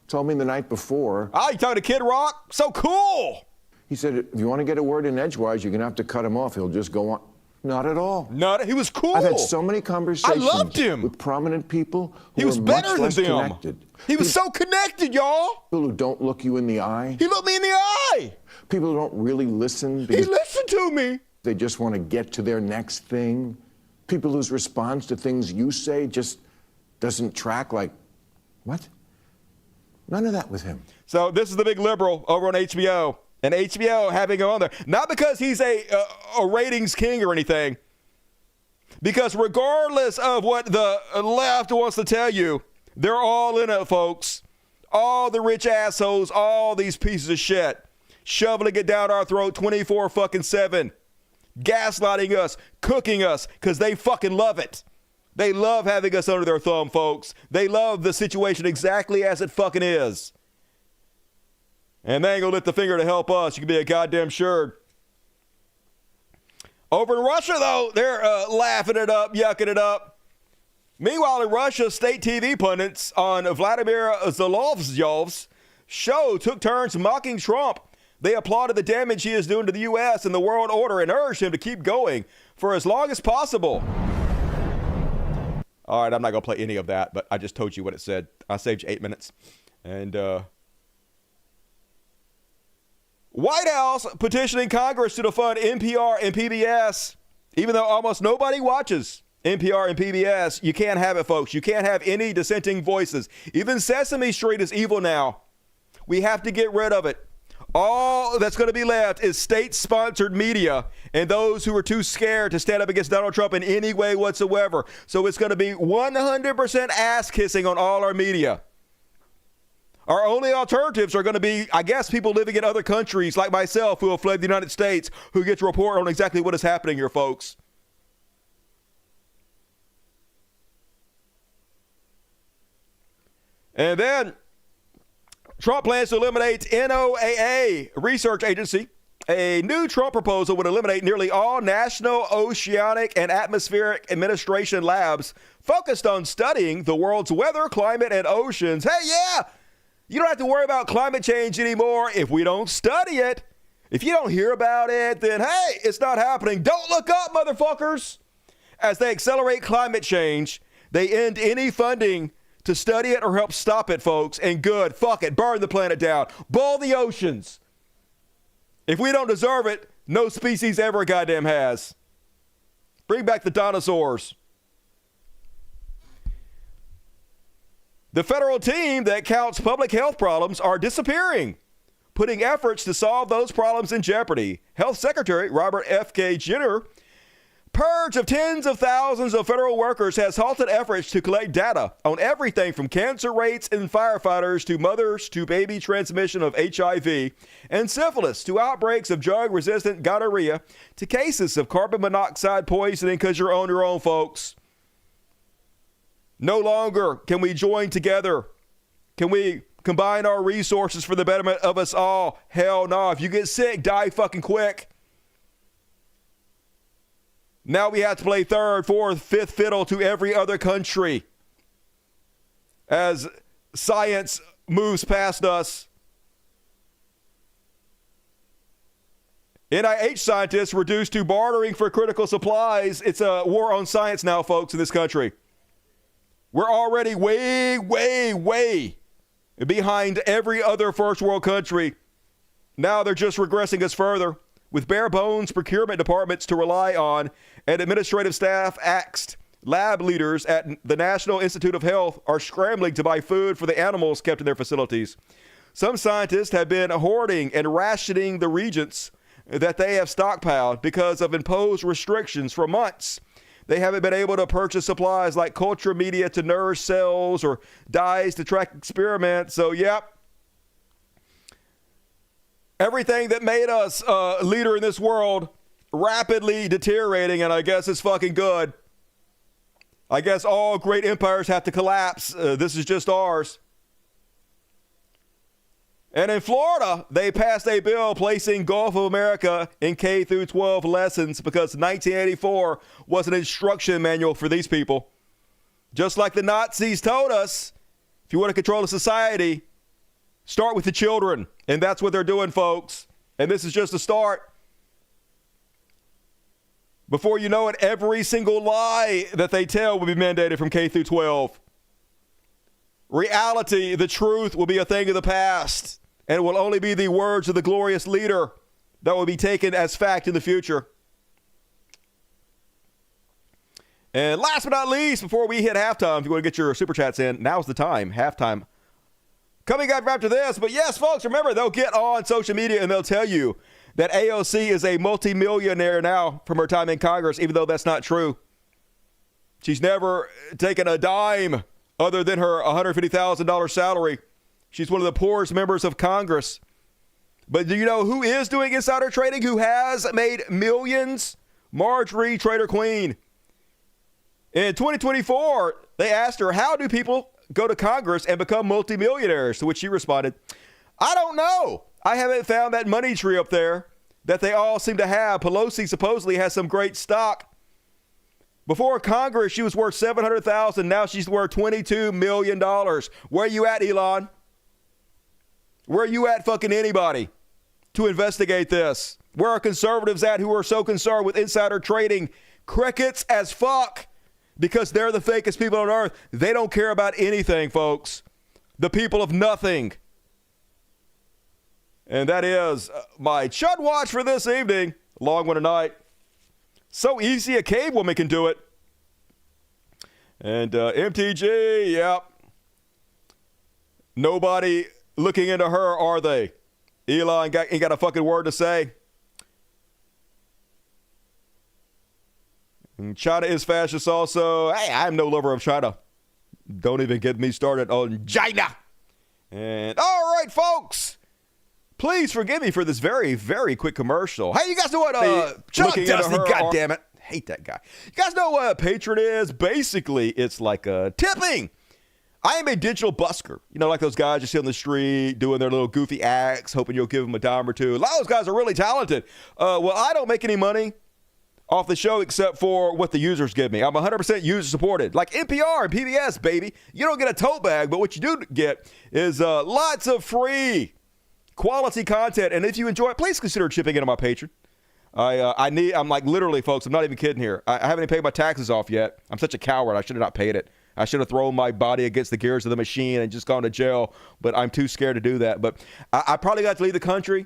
told me the night before. Oh, you talking to Kid Rock? So cool. He said, if you want to get a word in edgewise, you're going to have to cut him off. He'll just go on. Not at all. He was cool. I've had so many conversations. I loved him. With prominent people who he was were better much than less them. Connected. He was so connected, y'all. People who don't look you in the eye. He looked me in the eye. People who don't really listen. He listened to me. They just want to get to their next thing. People whose response to things you say just doesn't track, like, what? None of that with him. So this is the big liberal over on HBO. And HBO having him on there. Not because he's a ratings king or anything. Because regardless of what the left wants to tell you, they're all in it, folks. All the rich assholes, all these pieces of shit, shoveling it down our throat 24/7, gaslighting us, cooking us, because they fucking love it. They love having us under their thumb, folks. They love the situation exactly as it fucking is. And they ain't gonna lift the finger to help us. You can be a goddamn sure. Over in Russia, though, they're laughing it up, yucking it up. Meanwhile, in Russia, state TV pundits on Vladimir Zolovyov's show took turns mocking Trump. They applauded the damage he is doing to the U.S. and the world order and urged him to keep going for as long as possible. All right, I'm not going to play any of that, but I just told you what it said. I saved you 8 minutes. And White House petitioning Congress to defund NPR and PBS, even though almost nobody watches NPR and PBS. You can't have it, folks. You can't have any dissenting voices. Even Sesame Street is evil now. We have to get rid of it. All that's going to be left is state-sponsored media and those who are too scared to stand up against Donald Trump in any way whatsoever. So it's going to be 100% ass-kissing on all our media. Our only alternatives are going to be, I guess, people living in other countries like myself who have fled the United States who get to report on exactly what is happening here, folks. And then Trump plans to eliminate NOAA research agency. A new Trump proposal would eliminate nearly all National Oceanic and Atmospheric Administration labs focused on studying the world's weather, climate, and oceans. Hey, yeah, you don't have to worry about climate change anymore if we don't study it. If you don't hear about it, then hey, it's not happening. Don't look up, motherfuckers. As they accelerate climate change, they end any funding to study it or help stop it, folks. And good, fuck it, burn the planet down, boil the oceans. If we don't deserve it, no species ever goddamn has. Bring back the dinosaurs. The federal team that counts public health problems are disappearing, putting efforts to solve those problems in jeopardy. Health Secretary Robert F.K. Jenner purge of tens of thousands of federal workers has halted efforts to collect data on everything from cancer rates in firefighters to mothers to baby transmission of HIV and syphilis to outbreaks of drug-resistant gonorrhea to cases of carbon monoxide poisoning because you're on your own, folks. No longer can we join together. Can we combine our resources for the betterment of us all? Hell no. If you get sick, die fucking quick. Now we have to play third, fourth, fifth fiddle to every other country as science moves past us. NIH scientists reduced to bartering for critical supplies. It's a war on science now, folks, in this country. We're already way, way, way behind every other first world country. Now they're just regressing us further. With bare bones procurement departments to rely on and administrative staff axed, lab leaders at the National Institute of Health are scrambling to buy food for the animals kept in their facilities. Some scientists have been hoarding and rationing the reagents that they have stockpiled because of imposed restrictions for months. They haven't been able to purchase supplies like culture media to nourish cells or dyes to track experiments. So, yep. Everything that made us a leader in this world rapidly deteriorating, and I guess it's fucking good. I guess all great empires have to collapse. This is just ours. And in Florida, they passed a bill placing Gulf of America in K through 12 lessons because 1984 was an instruction manual for these people. Just like the Nazis told us, if you want to control a society, start with the children. And that's what they're doing, folks. And this is just a start. Before you know it, every single lie that they tell will be mandated from K through 12. Reality, the truth, will be a thing of the past. And it will only be the words of the glorious leader that will be taken as fact in the future. And last but not least, before we hit halftime, if you want to get your super chats in, now's the time. Halftime coming up after this. But yes, folks, remember, they'll get on social media and they'll tell you that AOC is a multimillionaire now from her time in Congress, even though that's not true. She's never taken a dime other than her $150,000 salary. She's one of the poorest members of Congress. But do you know who is doing insider trading, who has made millions? Marjorie Trader Queen. In 2024, they asked her, how do people go to Congress and become multimillionaires? To which she responded, I don't know. I haven't found that money tree up there that they all seem to have. Pelosi supposedly has some great stock. Before Congress, she was worth $700,000. Now she's worth $22 million. Where you at, Elon? Where you at, fucking anybody, to investigate this? Where are conservatives at who are so concerned with insider trading? Crickets as fuck, because they're the fakest people on earth. They don't care about anything, folks. The people of nothing. And that is my Chud Watch for this evening. Long one tonight. So easy a cave woman can do it. And MTG, yep. Nobody looking into her, are they? Elon ain't got a fucking word to say. And China is fascist also. Hey, I'm no lover of China. Don't even get me started on China. And all right, folks. Please forgive me for this very, very quick commercial. Hey, you guys know what? Chuck Dusty, God damn it. Hate that guy. You guys know what Patreon is? Basically, it's like tipping. I am a digital busker. You know, like those guys you see on the street doing their little goofy acts, hoping you'll give them a dime or two. A lot of those guys are really talented. Well, I don't make any money off the show except for what the users give me. I'm 100% user supported. Like NPR and PBS, baby. You don't get a tote bag, but what you do get is lots of free quality content. And if you enjoy it, please consider chipping into my Patreon. I'm like literally, folks, I'm not even kidding here. I haven't even paid my taxes off yet. I'm such a coward. I should have not paid it. I should have thrown my body against the gears of the machine and just gone to jail, but I'm too scared to do that. But I probably got to leave the country.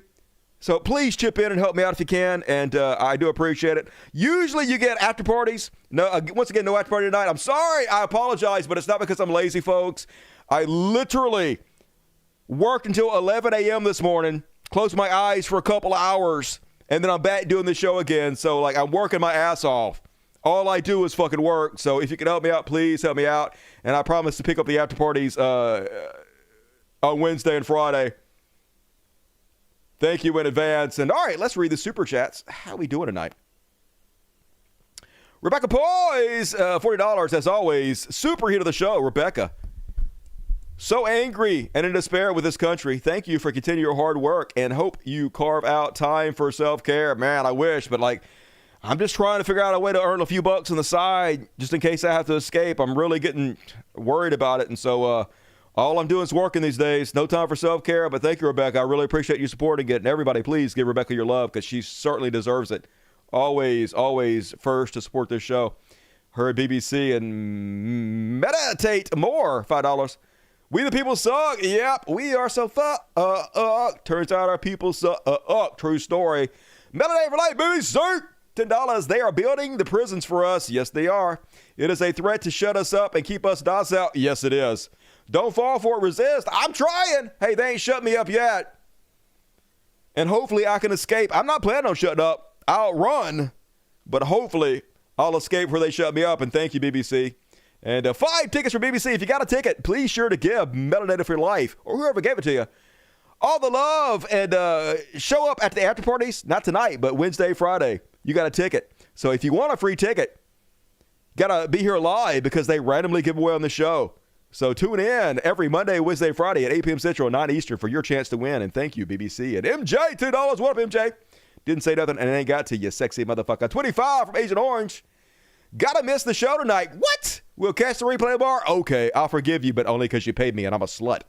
So please chip in and help me out if you can, and I do appreciate it. Usually you get after parties. No, once again, no after party tonight. I'm sorry. I apologize, but it's not because I'm lazy, folks. I literally worked until 11 a.m. this morning, closed my eyes for a couple of hours, and then I'm back doing the show again. So, like, I'm working my ass off. All I do is fucking work. So if you can help me out, please help me out. And I promise to pick up the after parties on Wednesday and Friday. Thank you in advance. And all right, let's read the super chats. How we doing tonight? Rebecca Poise, $40 as always. Super hit of the show, Rebecca. So angry and in despair with this country. Thank you for continuing your hard work and hope you carve out time for self-care. Man, I wish, but like, I'm just trying to figure out a way to earn a few bucks on the side just in case I have to escape. I'm really getting worried about it. And so all I'm doing is working these days. No time for self-care, but thank you, Rebecca. I really appreciate you supporting it. And everybody, please give Rebecca your love because she certainly deserves it. Always, always first to support this show. Her at BBC and meditate more, $5. We the people suck. Yep, we are so turns out our people suck. True story. Meditate for life, baby, sir. $10. They are building the prisons for us. Yes, they are. It is a threat to shut us up and keep us docile. Yes, it is. Don't fall for it. Resist. I'm trying. Hey, they ain't shut me up yet. And hopefully I can escape. I'm not planning on shutting up. I'll run, but hopefully I'll escape before they shut me up. And thank you, BBC. And 5 tickets for BBC. If you got a ticket, please sure to give Melanated for Your Life or whoever gave it to you all the love and show up at the after parties. Not tonight, but Wednesday, Friday. You got a ticket. So if you want a free ticket, you got to be here live because they randomly give away on the show. So tune in every Monday, Wednesday, Friday at 8 p.m. Central, 9 Eastern for your chance to win. And thank you, BBC. And MJ, $2. What up, MJ? Didn't say nothing and it ain't got to you, sexy motherfucker. 25 from Agent Orange. Gotta miss the show tonight. What? We'll catch the replay bar? Okay, I'll forgive you, but only because you paid me and I'm a slut.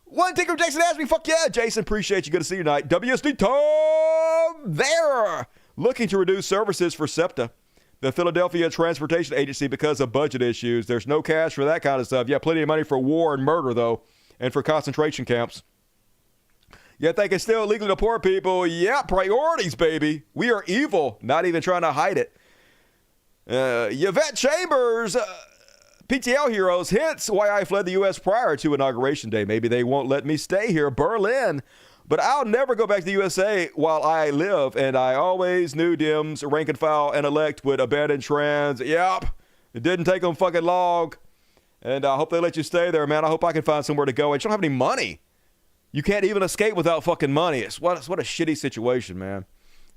One ticker from Jason asked me, fuck yeah, Jason, appreciate you. Good to see you tonight. WSD Tom there. Looking to reduce services for SEPTA, the Philadelphia Transportation Agency, because of budget issues. There's no cash for that kind of stuff. Yeah, plenty of money for war and murder, though, and for concentration camps. Yet they can still illegally deport people. Yeah, priorities, baby. We are evil, not even trying to hide it. Yvette Chambers, PTL heroes, hence why I fled the U.S. prior to Inauguration Day. Maybe they won't let me stay here. Berlin. But I'll never go back to the USA while I live, and I always knew Dems, rank and file, and elect would abandon trans. Yep. It didn't take them fucking long. And I hope they let you stay there, man. I hope I can find somewhere to go. I just don't have any money. You can't even escape without fucking money. It's what a shitty situation, man.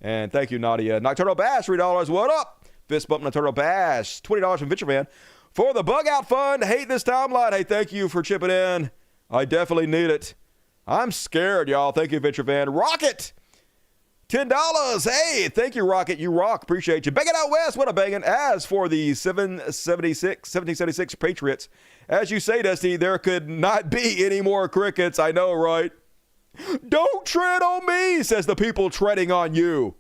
And thank you, Nadia. Nocturnal Bash, $3. What up? Fist bump Nocturnal Bash. $20 from Venture Man. For the Bug Out Fund, hate this timeline. Hey, thank you for chipping in. I definitely need it. I'm scared, y'all. Thank you, Venture Van. Rocket, $10. Hey, thank you, Rocket. You rock. Appreciate you. Banging out west. What a banging. As for the 1776 Patriots, as you say, Dusty, there could not be any more crickets. I know, right? Don't tread on me, says the people treading on you.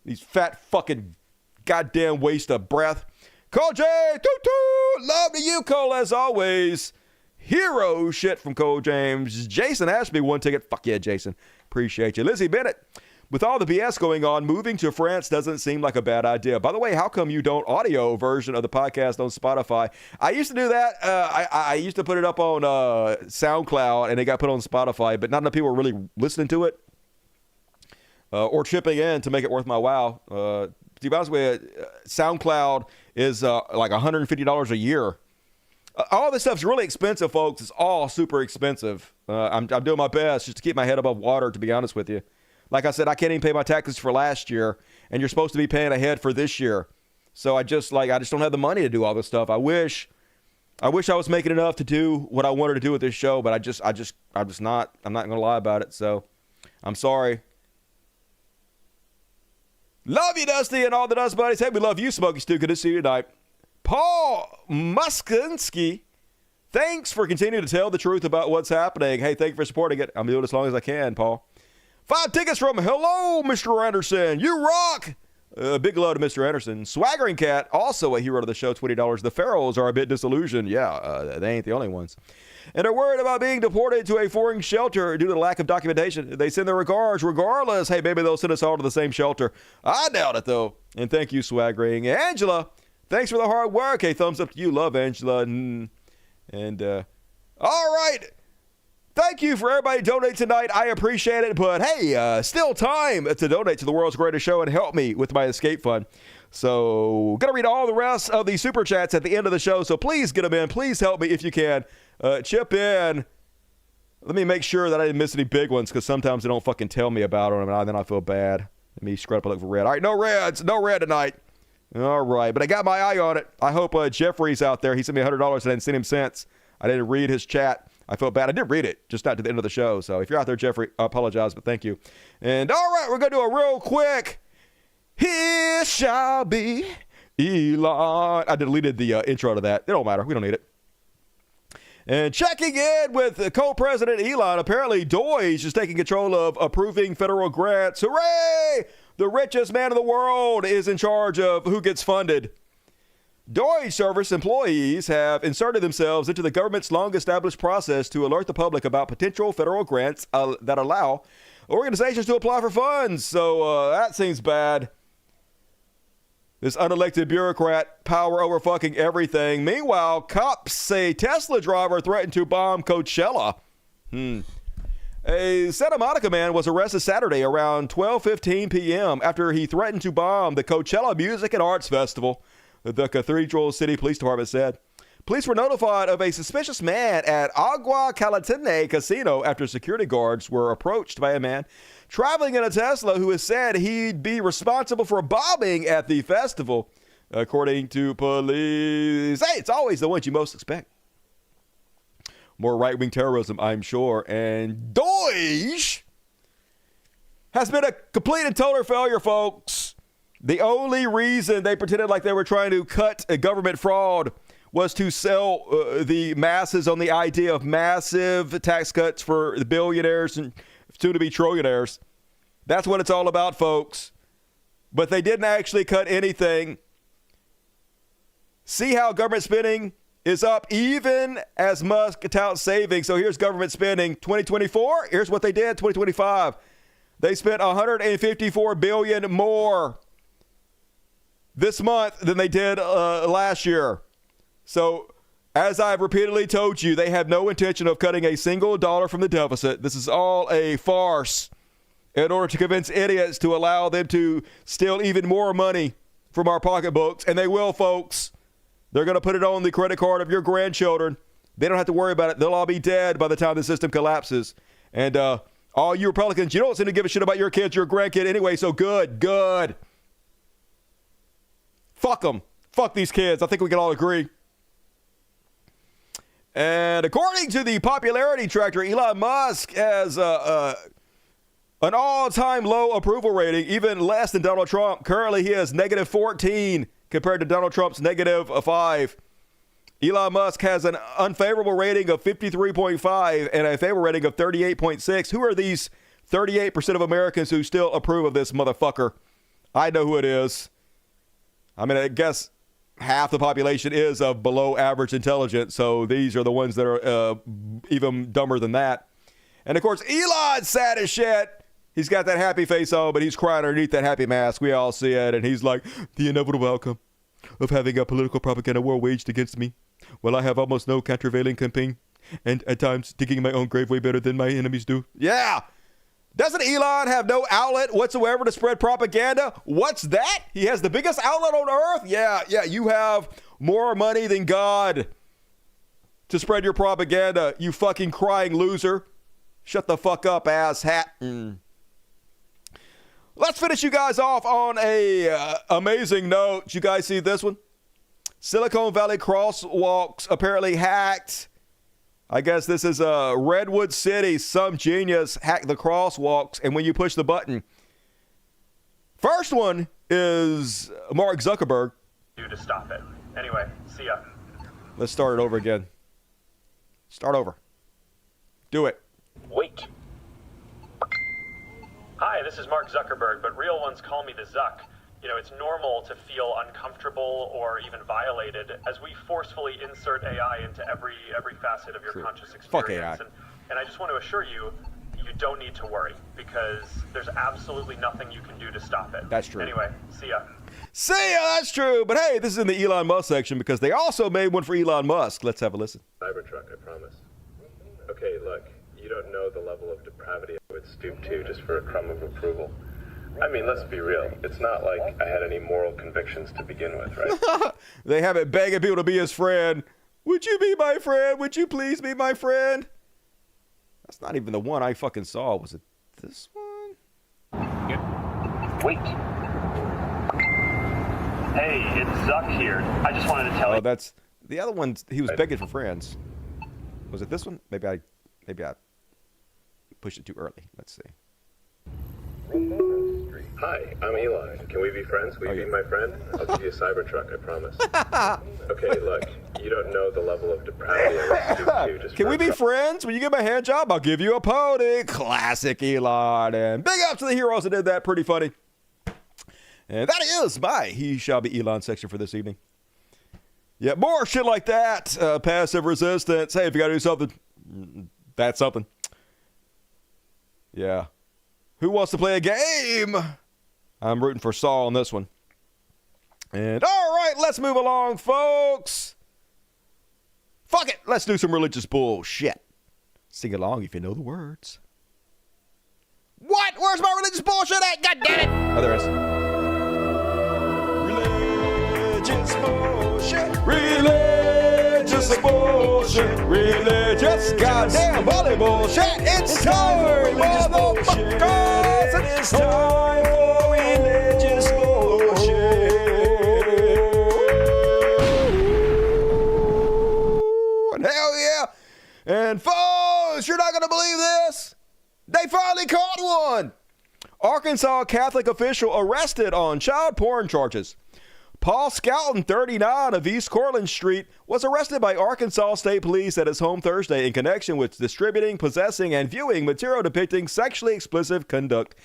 These fat fucking goddamn waste of breath. Cole J, toot, love to you, Cole, as always. Hero shit from Cole James. Jason Ashby, 1 ticket. Fuck yeah, Jason. Appreciate you. Lizzie Bennett, with all the BS going on, moving to France doesn't seem like a bad idea. By the way, how come you don't audio version of the podcast on Spotify? I used to do that. I used to put it up on SoundCloud, and it got put on Spotify, but not enough people were really listening to it or chipping in to make it worth my while. To be honest with you, SoundCloud is like $150 a year. All this stuff's really expensive, folks. It's all super expensive. I'm doing my best just to keep my head above water, to be honest with you. Like I said, I can't even pay my taxes for last year, and you're supposed to be paying ahead for this year. So I just don't have the money to do all this stuff. I wish I was making enough to do what I wanted to do with this show, but I'm not going to lie about it. So I'm sorry. Love you, Dusty, and all the Dust Buddies. Hey, we love you, Smokey Stu. Good to see you tonight. Paul Muskinski, thanks for continuing to tell the truth about what's happening. Hey, thank you for supporting it. I'm doing it as long as I can, Paul. 5 tickets from Hello, Mr. Anderson. You rock. Big hello to Mr. Anderson. Swaggering Cat, also a hero of the show, $20. The Pharaohs are a bit disillusioned. Yeah, they ain't the only ones. And are worried about being deported to a foreign shelter due to the lack of documentation. They send their regards regardless. Hey, maybe they'll send us all to the same shelter. I doubt it, though. And thank you, Swaggering. Angela, thanks for the hard work. Hey, thumbs up to you. Love, Angela. All right. Thank you for everybody donating tonight. I appreciate it. But hey, still time to donate to the world's greatest show and help me with my escape fund. So, going to read all the rest of the super chats at the end of the show. So please get them in. Please help me if you can. Chip in. Let me make sure that I didn't miss any big ones, because sometimes they don't fucking tell me about them, and then I feel bad. Let me scrub up and look for red. All right, no reds. No red tonight. All right, but I got my eye on it. I hope Jeffrey's out there. He sent me $100. I hadn't seen him since. I didn't read his chat. I felt bad. I did read it, just not to the end of the show. So if you're out there, Jeffrey, I apologize, but thank you. And all right, we're going to do a real quick Here Shall Be Elon. I deleted the intro to that. It don't matter. We don't need it. And checking in with co-president Elon, apparently Doge is taking control of approving federal grants. Hooray! The richest man in the world is in charge of who gets funded. Doge service employees have inserted themselves into the government's long-established process to alert the public about potential federal grants that allow organizations to apply for funds. So that seems bad. This unelected bureaucrat, power over fucking everything. Meanwhile, cops say Tesla driver threatened to bomb Coachella. A Santa Monica man was arrested Saturday around 12:15 p.m. after he threatened to bomb the Coachella Music and Arts Festival, the Cathedral City Police Department said. Police were notified of a suspicious man at Agua Caliente Casino after security guards were approached by a man traveling in a Tesla who has said he'd be responsible for bombing at the festival, according to police. Hey, it's always the ones you most expect. More right-wing terrorism, I'm sure. And Doge has been a complete and total failure, folks. The only reason they pretended like they were trying to cut a government fraud was to sell the masses on the idea of massive tax cuts for the billionaires and soon-to-be trillionaires. That's what it's all about, folks. But they didn't actually cut anything. See how government spending is up even as Musk touts savings. So here's government spending 2024. Here's what they did 2025. They spent $154 billion more this month than they did last year. So, as I've repeatedly told you, they have no intention of cutting a single dollar from the deficit. This is all a farce in order to convince idiots to allow them to steal even more money from our pocketbooks. And they will, folks. They're going to put it on the credit card of your grandchildren. They don't have to worry about it. They'll all be dead by the time the system collapses. And all you Republicans, you don't seem to give a shit about your kids, your grandkid anyway, so good. Fuck them. Fuck these kids. I think we can all agree. And according to the popularity tracker, Elon Musk has an all-time low approval rating, even less than Donald Trump. Currently, he has negative 14 compared to Donald Trump's negative 5. Elon Musk has an unfavorable rating of 53.5 and a favorable rating of 38.6. Who are these 38% of Americans who still approve of this motherfucker? I know who it is. I mean, I guess half the population is of below average intelligence, so these are the ones that are even dumber than that. And, of course, Elon's sad as shit. He's got that happy face on, but he's crying underneath that happy mask. We all see it, and he's like, the inevitable outcome of having a political propaganda war waged against me. Well, I have almost no countervailing campaign, and at times digging my own grave way better than my enemies do. Yeah! Doesn't Elon have no outlet whatsoever to spread propaganda? What's that? He has the biggest outlet on earth? Yeah, you have more money than God to spread your propaganda, you fucking crying loser. Shut the fuck up, ass hat. Let's finish you guys off on a amazing note. Did you guys see this one? Silicon Valley crosswalks apparently hacked. I guess this is Redwood City. Some genius hacked the crosswalks, and when you push the button, first one is Mark Zuckerberg. To stop it. Anyway, see ya. Let's start it over again. Start over. Do it. Wait. Hi, this is Mark Zuckerberg, but real ones call me the Zuck. You know, it's normal to feel uncomfortable or even violated as we forcefully insert AI into every facet of your conscious experience. Fuck AI. And I just want to assure you, you don't need to worry because there's absolutely nothing you can do to stop it. That's true. Anyway, see ya. See ya, that's true. But hey, this is in the Elon Musk section because they also made one for Elon Musk. Let's have a listen. Cybertruck, I promise. Okay, look, you don't know the level of depravity I would stoop to just for a crumb of approval. I mean, let's be real. It's not like I had any moral convictions to begin with, right? They have it begging people to be his friend. Would you be my friend? Would you please be my friend? That's not even the one I fucking saw. Was it this one? Wait. Hey, it's Zuck here. I just wanted to tell you. Oh, that's the other one. He was begging for friends. Was it this one? Maybe I pushed it too early. Let's see. Hi, I'm Elon. Can we be friends? Will you be my friend? I'll give you a Cybertruck, I promise. Okay, look, you don't know the level of depravity I would stoop to just Can we be friends? When you get my hand job, I'll give you a pony. Classic Elon. And big up to the heroes that did that. Pretty funny. And that is my He Shall Be Elon section for this evening. Yeah, more shit like that. Passive resistance. Hey, if you got to do something, that's something. Yeah. Who wants to play a game? I'm rooting for Saul on this one. And all right, let's move along, folks. Fuck it. Let's do some religious bullshit. Sing along if you know the words. What? Where's my religious bullshit at? God damn it. Oh, there it is. Religious bullshit. Religious bullshit. Religious goddamn bully bullshit. It's time, motherfuckers. It's time for religious bullshit. And hell yeah. And folks, you're not going to believe this. They finally caught one. Arkansas Catholic official arrested on child porn charges. Paul Skelton, 39, of East Cortlandt Street, was arrested by Arkansas State Police at his home Thursday in connection with distributing, possessing, and viewing material depicting sexually explicit conduct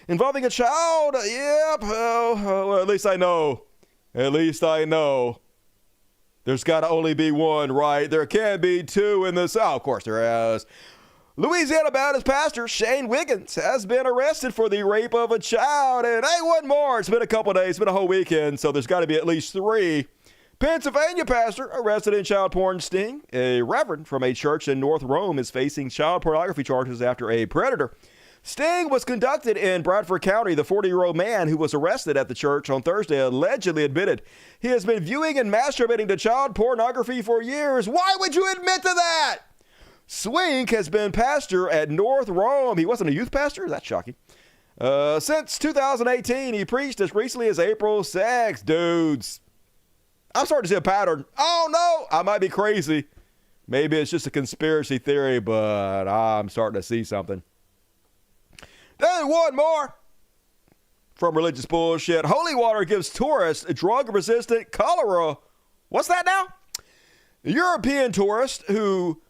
involving a child. Yep. Well, at least I know. At least I know. There's got to only be one, right? There can't be two in this. Oh, of course there is. Louisiana Baptist pastor Shane Wiggins has been arrested for the rape of a child. And hey, one more. It's been a couple days. It's been a whole weekend, so there's got to be at least three. Pennsylvania pastor arrested in child porn sting. A reverend from a church in North Rome is facing child pornography charges after a predator Sting was conducted in Bradford County. The 40-year-old man who was arrested at the church on Thursday allegedly admitted he has been viewing and masturbating to child pornography for years. Why would you admit to that? Swink has been pastor at North Rome. He wasn't a youth pastor? That's shocking. Since 2018, he preached as recently as April. Sex, dudes. I'm starting to see a pattern. Oh, no, I might be crazy. Maybe it's just a conspiracy theory, but I'm starting to see something. Then one more from religious bullshit. Holy water gives tourists drug-resistant cholera. What's that now? A European tourist who...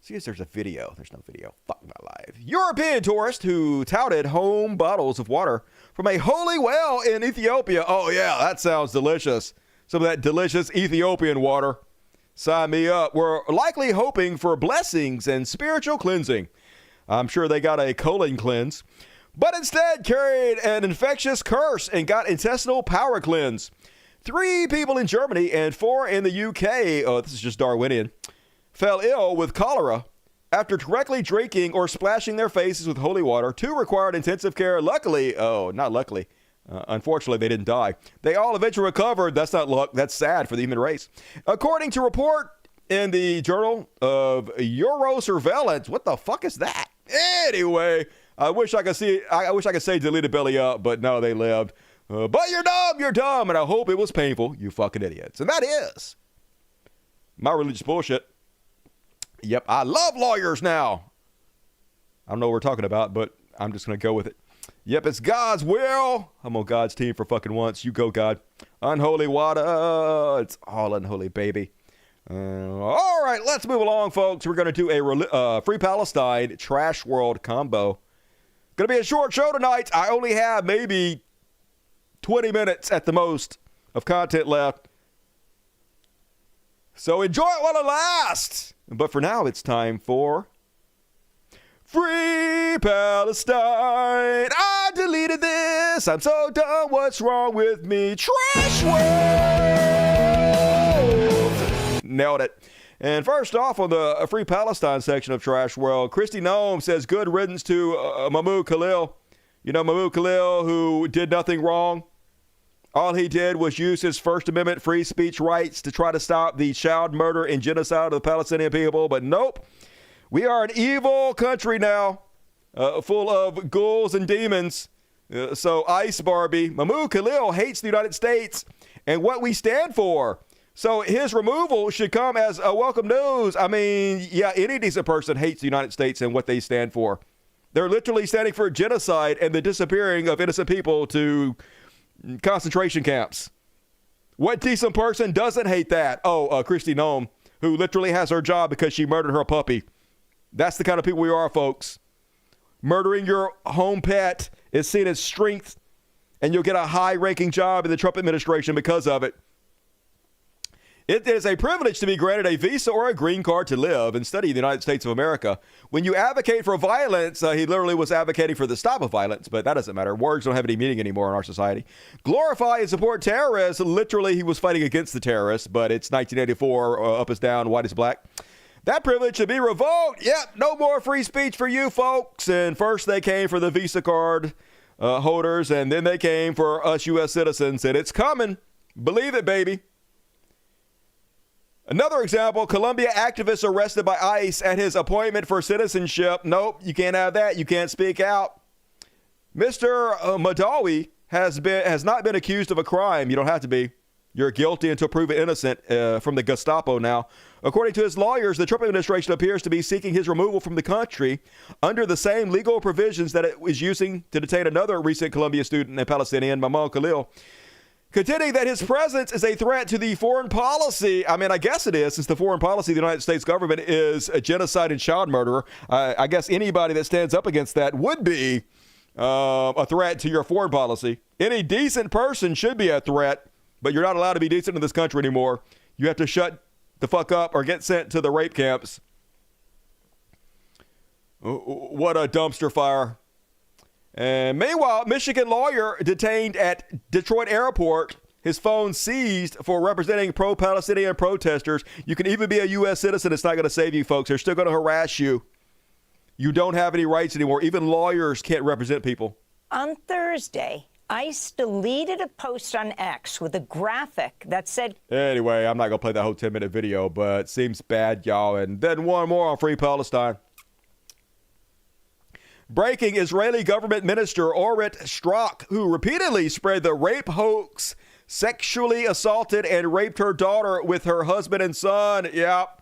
See, there's a video. There's no video. Fuck my life. European tourist who touted home bottles of water from a holy well in Ethiopia. Oh, yeah, that sounds delicious. Some of that delicious Ethiopian water. Sign me up. We're likely hoping for blessings and spiritual cleansing. I'm sure they got a colon cleanse, but instead carried an infectious curse and got intestinal power cleanse. 3 people in Germany and 4 in the UK, oh, this is just Darwinian, fell ill with cholera after directly drinking or splashing their faces with holy water. 2 required intensive care. Luckily, unfortunately, they didn't die. They all eventually recovered. That's not luck. That's sad for the human race. According to report in the Journal of Eurosurveillance. What the fuck is that? Anyway, I wish I could say deleted belly up, but no, they lived. But you're dumb, and I hope it was painful, you fucking idiots. And that is my religious bullshit. Yep, I love lawyers now. I don't know what we're talking about, but I'm just going to go with it. Yep, it's God's will. I'm on God's team for fucking once. You go, God. Unholy water. It's all unholy, baby. All right, let's move along, folks. We're going to do a Free Palestine Trash World combo. Going to be a short show tonight. I only have maybe 20 minutes at the most of content left. So enjoy it while it lasts. But for now, it's time for Free Palestine. I deleted this. I'm so done. What's wrong with me? Trash World. Nailed it. And first off, on the Free Palestine section of Trash World, Christy Noem says good riddance to Mahmoud Khalil. You know, Mahmoud Khalil, who did nothing wrong. All he did was use his First Amendment free speech rights to try to stop the child murder and genocide of the Palestinian people. But nope, we are an evil country now, full of ghouls and demons. So ICE Barbie, Mahmoud Khalil hates the United States and what we stand for. So his removal should come as a welcome news. I mean, yeah, any decent person hates the United States and what they stand for. They're literally standing for genocide and the disappearing of innocent people to concentration camps. What decent person doesn't hate that? Oh, Christy Noem, who literally has her job because she murdered her puppy. That's the kind of people we are, folks. Murdering your home pet is seen as strength, and you'll get a high-ranking job in the Trump administration because of it. It is a privilege to be granted a visa or a green card to live and study in the United States of America. When you advocate for violence, he literally was advocating for the stop of violence, but that doesn't matter. Words don't have any meaning anymore in our society. Glorify and support terrorists. Literally, he was fighting against the terrorists, but it's 1984, up is down, white is black. That privilege should be revoked. Yep, no more free speech for you folks. And first they came for the Visa card holders, and then they came for us U.S. citizens, and it's coming. Believe it, baby. Another example, Colombia activist arrested by ICE at his appointment for citizenship. Nope, you can't have that. You can't speak out. Mr. Madawi has not been accused of a crime. You don't have to be. You're guilty until proven innocent from the Gestapo now. According to his lawyers, the Trump administration appears to be seeking his removal from the country under the same legal provisions that it was using to detain another recent Colombia student and Palestinian, Mahmoud Khalil. Contending that his presence is a threat to the foreign policy. I mean, I guess it is, since the foreign policy of the United States government is a genocide and child murderer. I guess anybody that stands up against that would be a threat to your foreign policy. Any decent person should be a threat, but you're not allowed to be decent in this country anymore. You have to shut the fuck up or get sent to the rape camps. What a dumpster fire. And meanwhile, Michigan lawyer detained at Detroit airport, his phone seized for representing pro-Palestinian protesters. You can even be a U.S. citizen. It's not going to save you, folks. They're still going to harass you. you don't have any rights anymore. Even lawyers can't represent people. On Thursday, ICE deleted a post on X with a graphic that said... Anyway, I'm not going to play that whole 10-minute video, but seems bad, y'all. And then one more on Free Palestine. Breaking: Israeli government minister Orit Strock, who repeatedly spread the rape hoax, sexually assaulted and raped her daughter with her husband and son. Yep.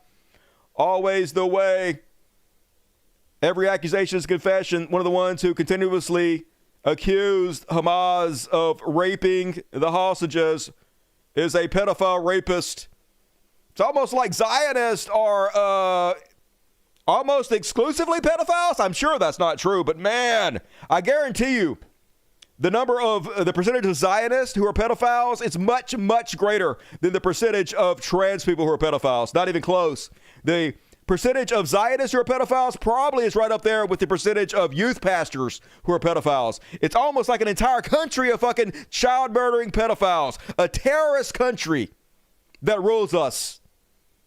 Always the way. Every accusation is confession. One of the ones who continuously accused Hamas of raping the hostages is a pedophile rapist. It's almost like Zionists are almost exclusively pedophiles. I'm sure that's not true, but man, I guarantee you the percentage of Zionists who are pedophiles is much, much greater than the percentage of trans people who are pedophiles. Not even close. The percentage of Zionists who are pedophiles probably is right up there with the percentage of youth pastors who are pedophiles. It's almost like an entire country of fucking child murdering pedophiles. A terrorist country that rules us.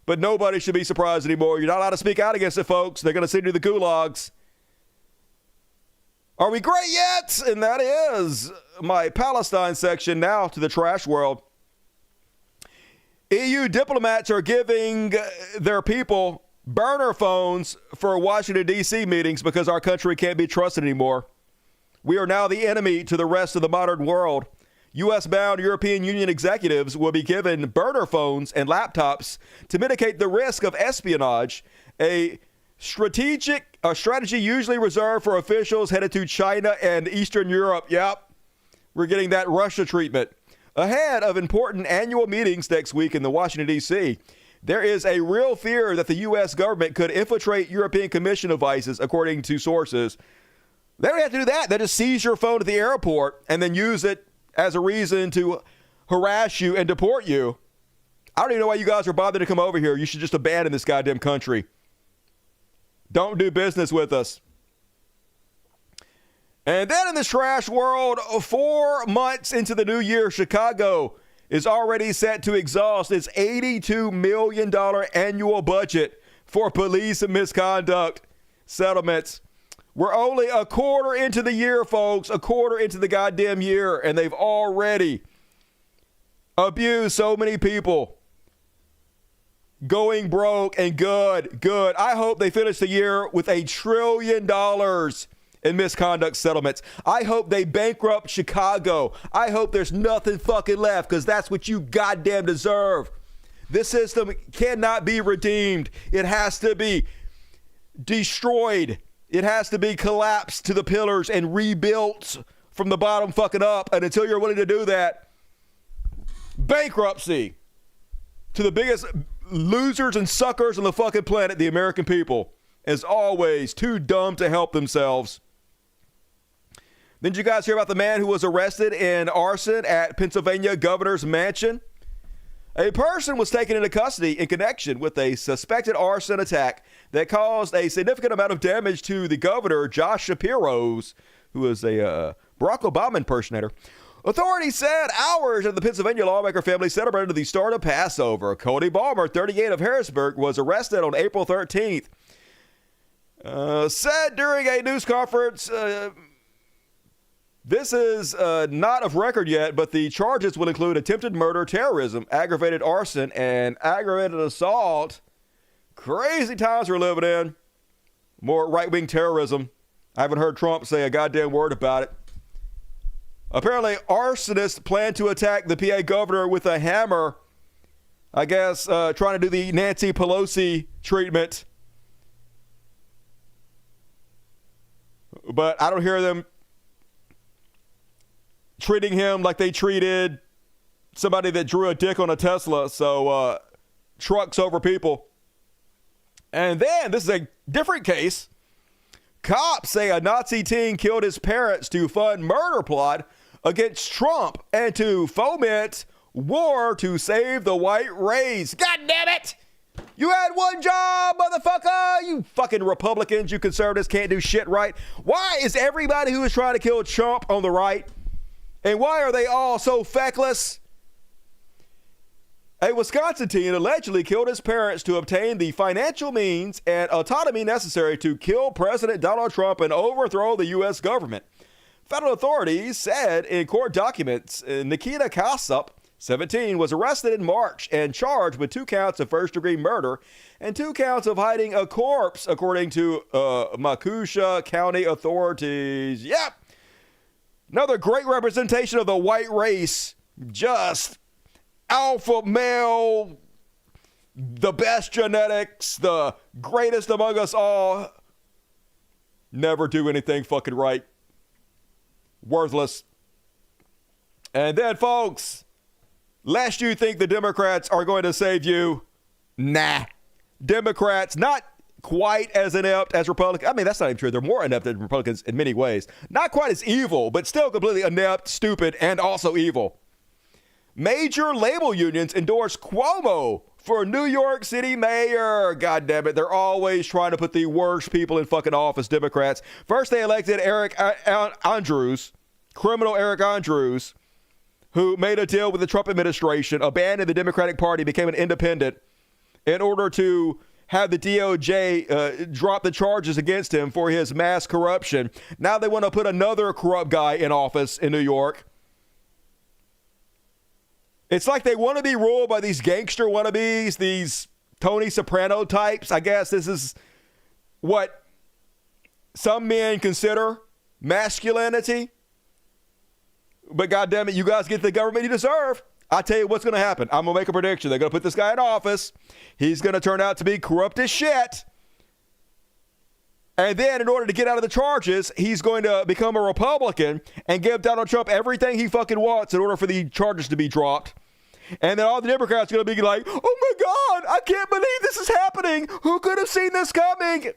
But nobody should be surprised anymore. You're not allowed to speak out against it, folks. They're going to send you to the gulags. Are we great yet? And that is my Palestine section. Now to the trash world. EU diplomats are giving their people burner phones for Washington, D.C. meetings because our country can't be trusted anymore. We are now the enemy to the rest of the modern world. U.S.-bound European Union executives will be given burner phones and laptops to mitigate the risk of espionage, a strategy usually reserved for officials headed to China and Eastern Europe. Yep, we're getting that Russia treatment. Ahead of important annual meetings next week in the Washington, D.C., there is a real fear that the U.S. government could infiltrate European Commission devices, according to sources. They don't have to do that. They just seize your phone at the airport and then use it as a reason to harass you and deport you. I don't even know why you guys are bothered to come over here. You should just abandon this goddamn country. Don't do business with us. And then in this trash world, 4 months into the new year, Chicago is already set to exhaust its $82 million annual budget for police misconduct settlements. We're only a quarter into the year, folks, a quarter into the goddamn year, and they've already abused so many people. Going broke and good. I hope they finish the year with $1 trillion in misconduct settlements. I hope they bankrupt Chicago. I hope there's nothing fucking left, because that's what you goddamn deserve. This system cannot be redeemed. It has to be destroyed. It has to be collapsed to the pillars and rebuilt from the bottom fucking up. And until you're willing to do that, bankruptcy to the biggest losers and suckers on the fucking planet, the American people, as always, too dumb to help themselves. Then did you guys hear about the man who was arrested in arson at Pennsylvania governor's mansion? A person was taken into custody in connection with a suspected arson attack that caused a significant amount of damage to the governor, Josh Shapiro's, who is a Barack Obama impersonator. Authorities said hours after the Pennsylvania lawmaker family celebrated the start of Passover. Cody Balmer, 38 of Harrisburg, was arrested on April 13th. Said during a news conference, this is not of record yet, but the charges will include attempted murder, terrorism, aggravated arson, and aggravated assault. Crazy times we're living in. More right-wing terrorism. I haven't heard Trump say a goddamn word about it. Apparently, arsonists plan to attack the PA governor with a hammer. I guess trying to do the Nancy Pelosi treatment. But I don't hear them treating him like they treated somebody that drew a dick on a Tesla. So trucks over people. And then this is a different case. Cops say a Nazi teen killed his parents to fund murder plot against Trump and to foment war to save the white race. God damn it! You had one job, motherfucker! You fucking Republicans, you conservatives can't do shit right. Why is everybody who is trying to kill Trump on the right? And why are they all so feckless? A Wisconsin teen allegedly killed his parents to obtain the financial means and autonomy necessary to kill President Donald Trump and overthrow the U.S. government. Federal authorities said in court documents Nikita Kassup, 17, was arrested in March and charged with 2 counts of first-degree murder and 2 counts of hiding a corpse, according to Waukesha County authorities. Yep. Another great representation of the white race. Just alpha male, the best genetics, the greatest among us all. Never do anything fucking right. Worthless. And then, folks, lest you think the Democrats are going to save you, nah. Democrats, not quite as inept as Republicans. I mean, that's not even true. They're more inept than Republicans in many ways. Not quite as evil, but still completely inept, stupid, and also evil. Major label unions endorse Cuomo for New York City mayor. God damn it. They're always trying to put the worst people in fucking office, Democrats. First, they elected Eric Andrews, criminal Eric Andrews, who made a deal with the Trump administration, abandoned the Democratic Party, became an independent in order to have the DOJ drop the charges against him for his mass corruption. Now they want to put another corrupt guy in office in New York. It's like they want to be ruled by these gangster wannabes, these Tony Soprano types. I guess this is what some men consider masculinity. But goddamn it, you guys get the government you deserve. I tell you what's going to happen. I'm going to make a prediction. They're going to put this guy in office. He's going to turn out to be corrupt as shit. And then in order to get out of the charges, he's going to become a Republican and give Donald Trump everything he fucking wants in order for the charges to be dropped. And then all the Democrats are going to be like, oh my God, I can't believe this is happening. Who could have seen this coming?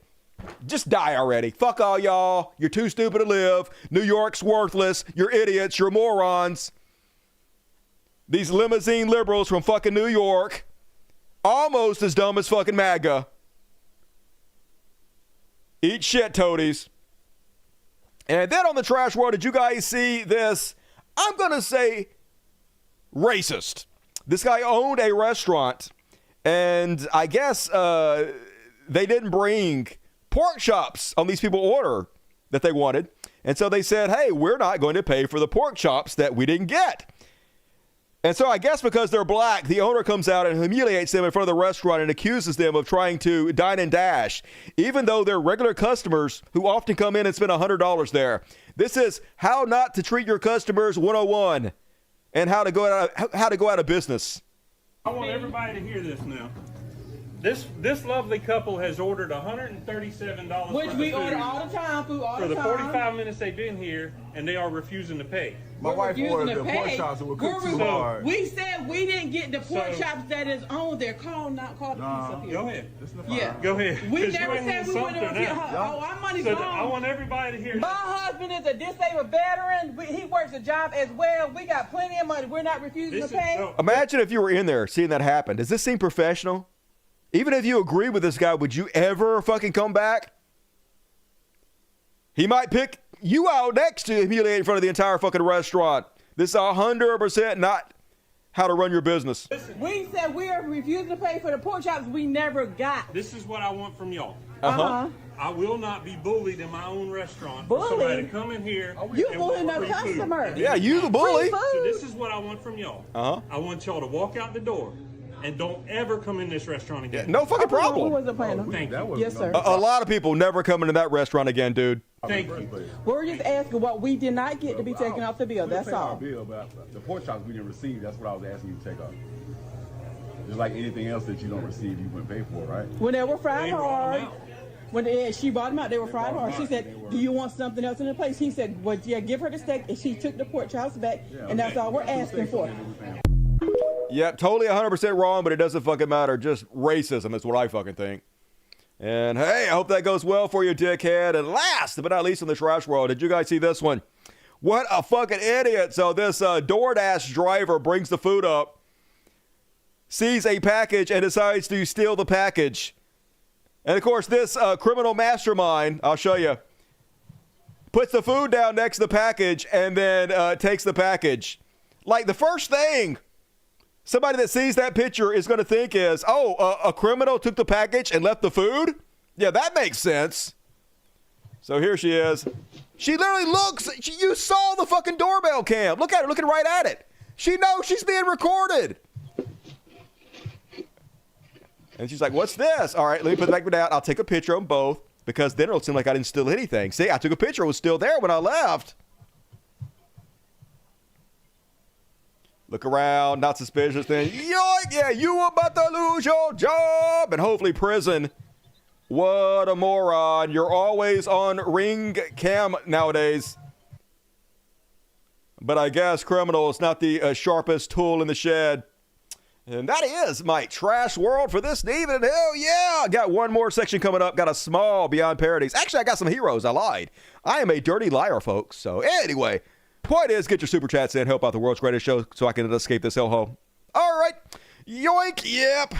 Just die already. Fuck all y'all. You're too stupid to live. New York's worthless. You're idiots. You're morons. These limousine liberals from fucking New York, almost as dumb as fucking MAGA. Eat shit, toadies. And then on the trash world, did you guys see this? I'm going to say racist. This guy owned a restaurant, and I guess they didn't bring pork chops on these people's order that they wanted. And so they said, hey, we're not going to pay for the pork chops that we didn't get. And so I guess because they're black, the owner comes out and humiliates them in front of the restaurant and accuses them of trying to dine and dash, even though they're regular customers who often come in and spend $100 there. This is how not to treat your customers 101 and how to go out of business. I want everybody to hear this now. This lovely couple has ordered $137 which we order all the time, food all the time. For the 45 minutes they've been here, and they are refusing to pay. My wife ordered the pork chops that were cooked too hard. We said we didn't get the pork chops that is on there. Call the police up here. Go ahead. Yeah. Go ahead. We never said we wouldn't get her. Oh, our money's gone. I want everybody to hear this. My husband is a disabled veteran. He works a job as well. We got plenty of money. We're not refusing to pay. Imagine if you were in there seeing that happen. Does this seem professional? Even if you agree with this guy, would you ever fucking come back? He might pick you out next to humiliate in front of the entire fucking restaurant. This is 100% not how to run your business. We said we are refusing to pay for the pork chops we never got. This is what I want from y'all. Uh-huh. I will not be bullied in my own restaurant. Bullied? For somebody to come in here. You bullying the customer. Yeah, you the bully. So this is what I want from y'all. Uh-huh. I want y'all to walk out the door and don't ever come in this restaurant again. Yeah, no fucking problem. Who was the planner? Thank you. Yes, sir. A lot of people never come into that restaurant again, dude. Thank you. We're just asking what we did not get to be taken off the bill. That's all. Bill, but the pork chops we didn't receive. That's what I was asking you to take off. Just like anything else that you don't receive, you wouldn't pay for, right? When they were fried hard. When she brought them out, they were fried hard. She said, do you want something else in the place? He said, well, yeah, give her the steak. And she took the pork chops back, and that's all we're asking for. Yep, totally 100% wrong, but it doesn't fucking matter. Just racism is what I fucking think. And hey, I hope that goes well for you, dickhead. And last but not least in the trash world, did you guys see this one? What a fucking idiot. So this DoorDash driver brings the food up, sees a package, and decides to steal the package. And of course, this criminal mastermind, I'll show you, puts the food down next to the package and then takes the package. Like the first thing somebody that sees that picture is going to think is, a criminal took the package and left the food? Yeah, that makes sense. So here she is. She literally looks, you saw the fucking doorbell cam. Look at her, looking right at it. She knows she's being recorded. And she's like, what's this? All right, let me put the back down. I'll take a picture of them both because then it'll seem like I didn't steal anything. See, I took a picture. It was still there when I left. Look around, not suspicious. Then, yoink, yeah, you about to lose your job. And hopefully prison. What a moron. You're always on ring cam nowadays. But I guess criminal is not the sharpest tool in the shed. And that is my trash world for this evening. Hell yeah. Got one more section coming up. Got a small Beyond Parodies. Actually, I got some heroes. I lied. I am a dirty liar, folks. So anyway, point is, get your super chats in. Help out the world's greatest show so I can escape this hellhole. All right. Yoink. Yep.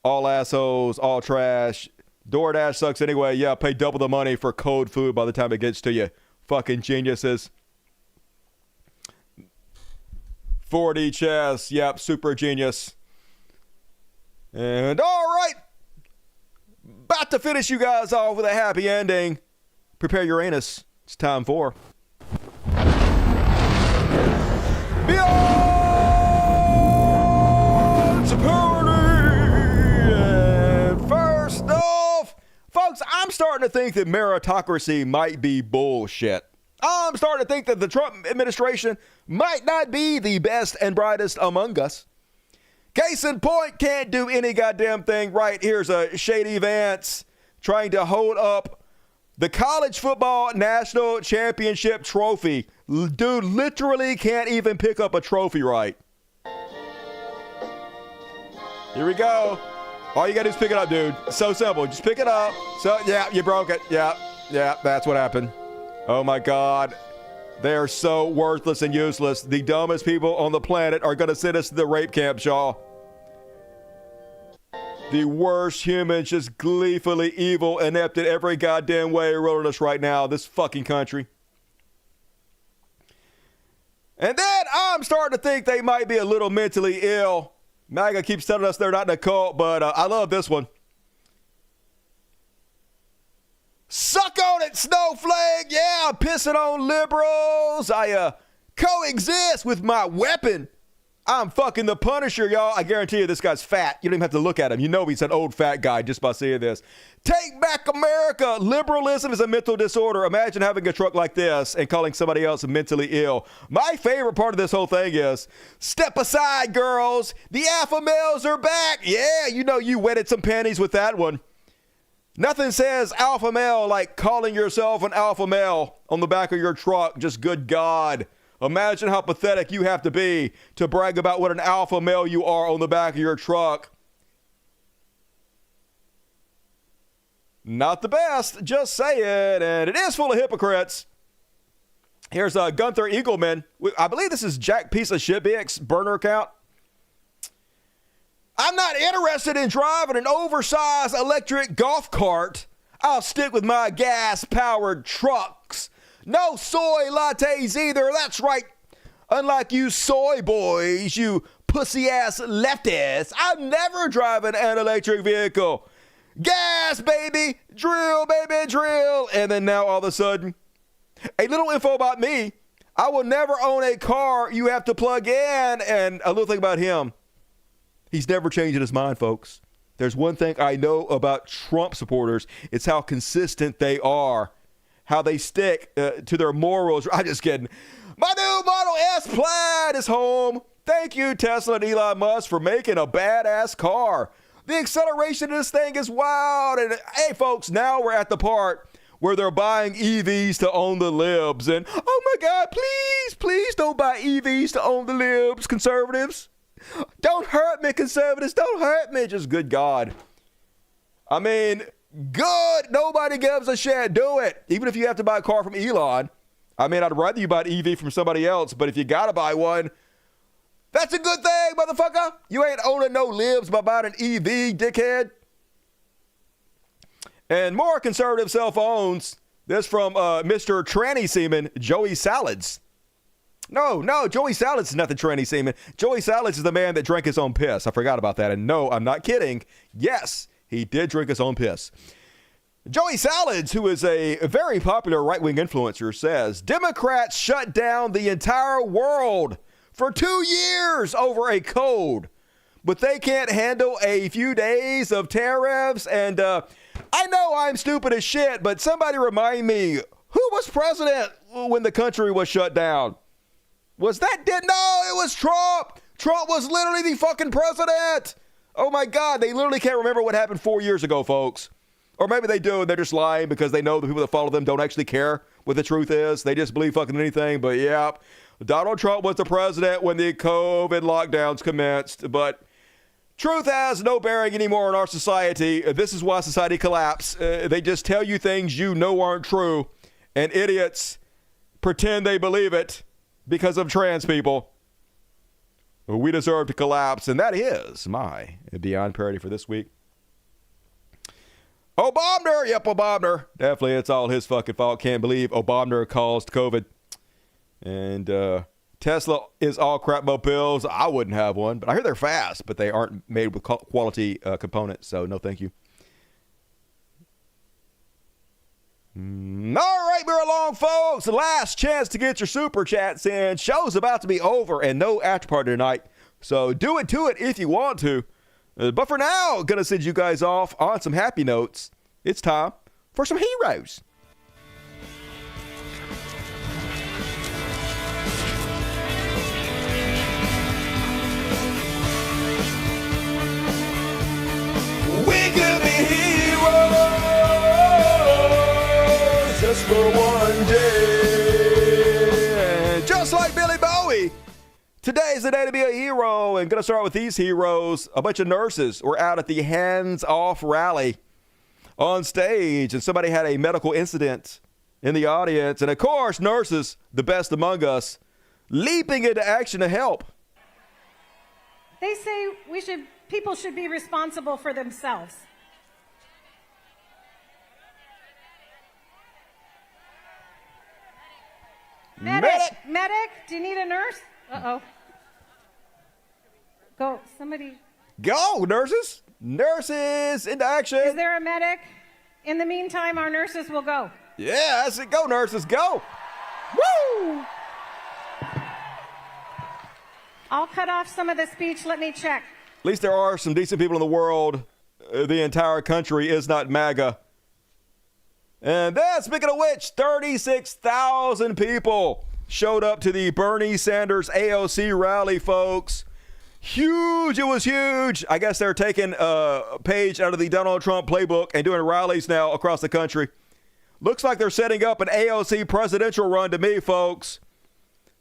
All assholes. All trash. DoorDash sucks anyway. Yeah, pay double the money for cold food by the time it gets to you. Fucking geniuses. 4D chess. Yep, super genius. And all right. About to finish you guys off with a happy ending. Prepare your anus. It's time for Beyond Parody. And first off, folks, I'm starting to think that meritocracy might be bullshit. I'm starting to think that the Trump administration might not be the best and brightest among us. Case in point, can't do any goddamn thing right. Here's a Shady Vance trying to hold up the college football national championship trophy. Dude literally can't even pick up a trophy right. Here we go. All you gotta do is pick it up, dude. So simple. Just pick it up. So, yeah, you broke it. Yeah, that's what happened. Oh my God. They are so worthless and useless. The dumbest people on the planet are going to send us to the rape camp, y'all. The worst humans, just gleefully evil, inept in every goddamn way ruling us right now, this fucking country. And then I'm starting to think they might be a little mentally ill. MAGA keeps telling us they're not in a cult, but I love this one. Suck on it, snowflake. Yeah, I'm pissing on liberals. I coexist with my weapon. I'm fucking the Punisher, y'all. I guarantee you this guy's fat. You don't even have to look at him. You know he's an old fat guy just by seeing this. Take back America. Liberalism is a mental disorder. Imagine having a truck like this and calling somebody else mentally ill. My favorite part of this whole thing is, step aside, girls. The alpha males are back. Yeah, you know you wetted some panties with that one. Nothing says alpha male like calling yourself an alpha male on the back of your truck. Just good God. Imagine how pathetic you have to be to brag about what an alpha male you are on the back of your truck. Not the best, just saying. And it is full of hypocrites. Here's Gunther Eagleman. I believe this is Jack Piece of Shit BX burner account. I'm not interested in driving an oversized electric golf cart. I'll stick with my gas-powered trucks. No soy lattes either. That's right. Unlike you soy boys, you pussy-ass leftists, I'm never driving an electric vehicle. Gas, baby. Drill, baby, drill. And then now all of a sudden, a little info about me. I will never own a car you have to plug in. And a little thing about him. He's never changing his mind, folks. There's one thing I know about Trump supporters. It's how consistent they are. How they stick to their morals. I'm just kidding. My new Model S Plaid is home. Thank you, Tesla and Elon Musk, for making a badass car. The acceleration of this thing is wild. And hey, folks, now we're at the part where they're buying EVs to own the libs. And oh my God, please don't buy EVs to own the libs, conservatives. Don't hurt me, conservatives. Don't hurt me. Just good God. I mean, good. Nobody gives a shit. Do it. Even if you have to buy a car from Elon. I mean, I'd rather you buy an EV from somebody else. But if you got to buy one, that's a good thing, motherfucker. You ain't owning no libs by buying an EV, dickhead. And more conservative cell phones. This from Mr. Tranny Seaman, Joey Salads. No, Joey Salads is not the tranny semen. Joey Salads is the man that drank his own piss. I forgot about that. And no, I'm not kidding. Yes, he did drink his own piss. Joey Salads, who is a very popular right-wing influencer, says Democrats shut down the entire world for 2 years over a code, but they can't handle a few days of tariffs. And I know I'm stupid as shit, but somebody remind me, who was president when the country was shut down? Was that no, it was Trump. Trump was literally the fucking president. Oh my God, they literally can't remember what happened 4 years ago, folks. Or maybe they do and they're just lying because they know the people that follow them don't actually care what the truth is. They just believe fucking anything. But yeah, Donald Trump was the president when the COVID lockdowns commenced. But truth has no bearing anymore in our society. This is why society collapsed. They just tell you things you know aren't true. And idiots pretend they believe it because of trans people. We deserve to collapse. And that is my Beyond Parody for this week. Obama, yep, Obama. Definitely, it's all his fucking fault. Can't believe Obama caused COVID. And Tesla is all crap mobiles. I wouldn't have one, but I hear they're fast, but they aren't made with quality components, so no thank you. All right, we're along, folks. Last chance to get your super chats in. Show's about to be over and no after party tonight, so do it to it if you want to. But for now, gonna send you guys off on some happy notes. It's time for some heroes. We could be heroes just for one day. And just like Billy Bowie, today's the day to be a hero, and gonna start with these heroes. A bunch of nurses were out at the Hands Off rally on stage, and somebody had a medical incident in the audience. And of course, nurses, the best among us, leaping into action to help. They say people should be responsible for themselves. Medic, do you need a nurse? Uh-oh. Go, somebody. Go, nurses. Nurses into action. Is there a medic? In the meantime, our nurses will go. Yeah, that's it. Go, nurses, go. Woo! I'll cut off some of the speech. Let me check. At least there are some decent people in the world. The entire country is not MAGA. And then, speaking of which, 36,000 people showed up to the Bernie Sanders AOC rally, folks. Huge. It was huge. I guess they're taking a page out of the Donald Trump playbook and doing rallies now across the country. Looks like they're setting up an AOC presidential run to me, folks.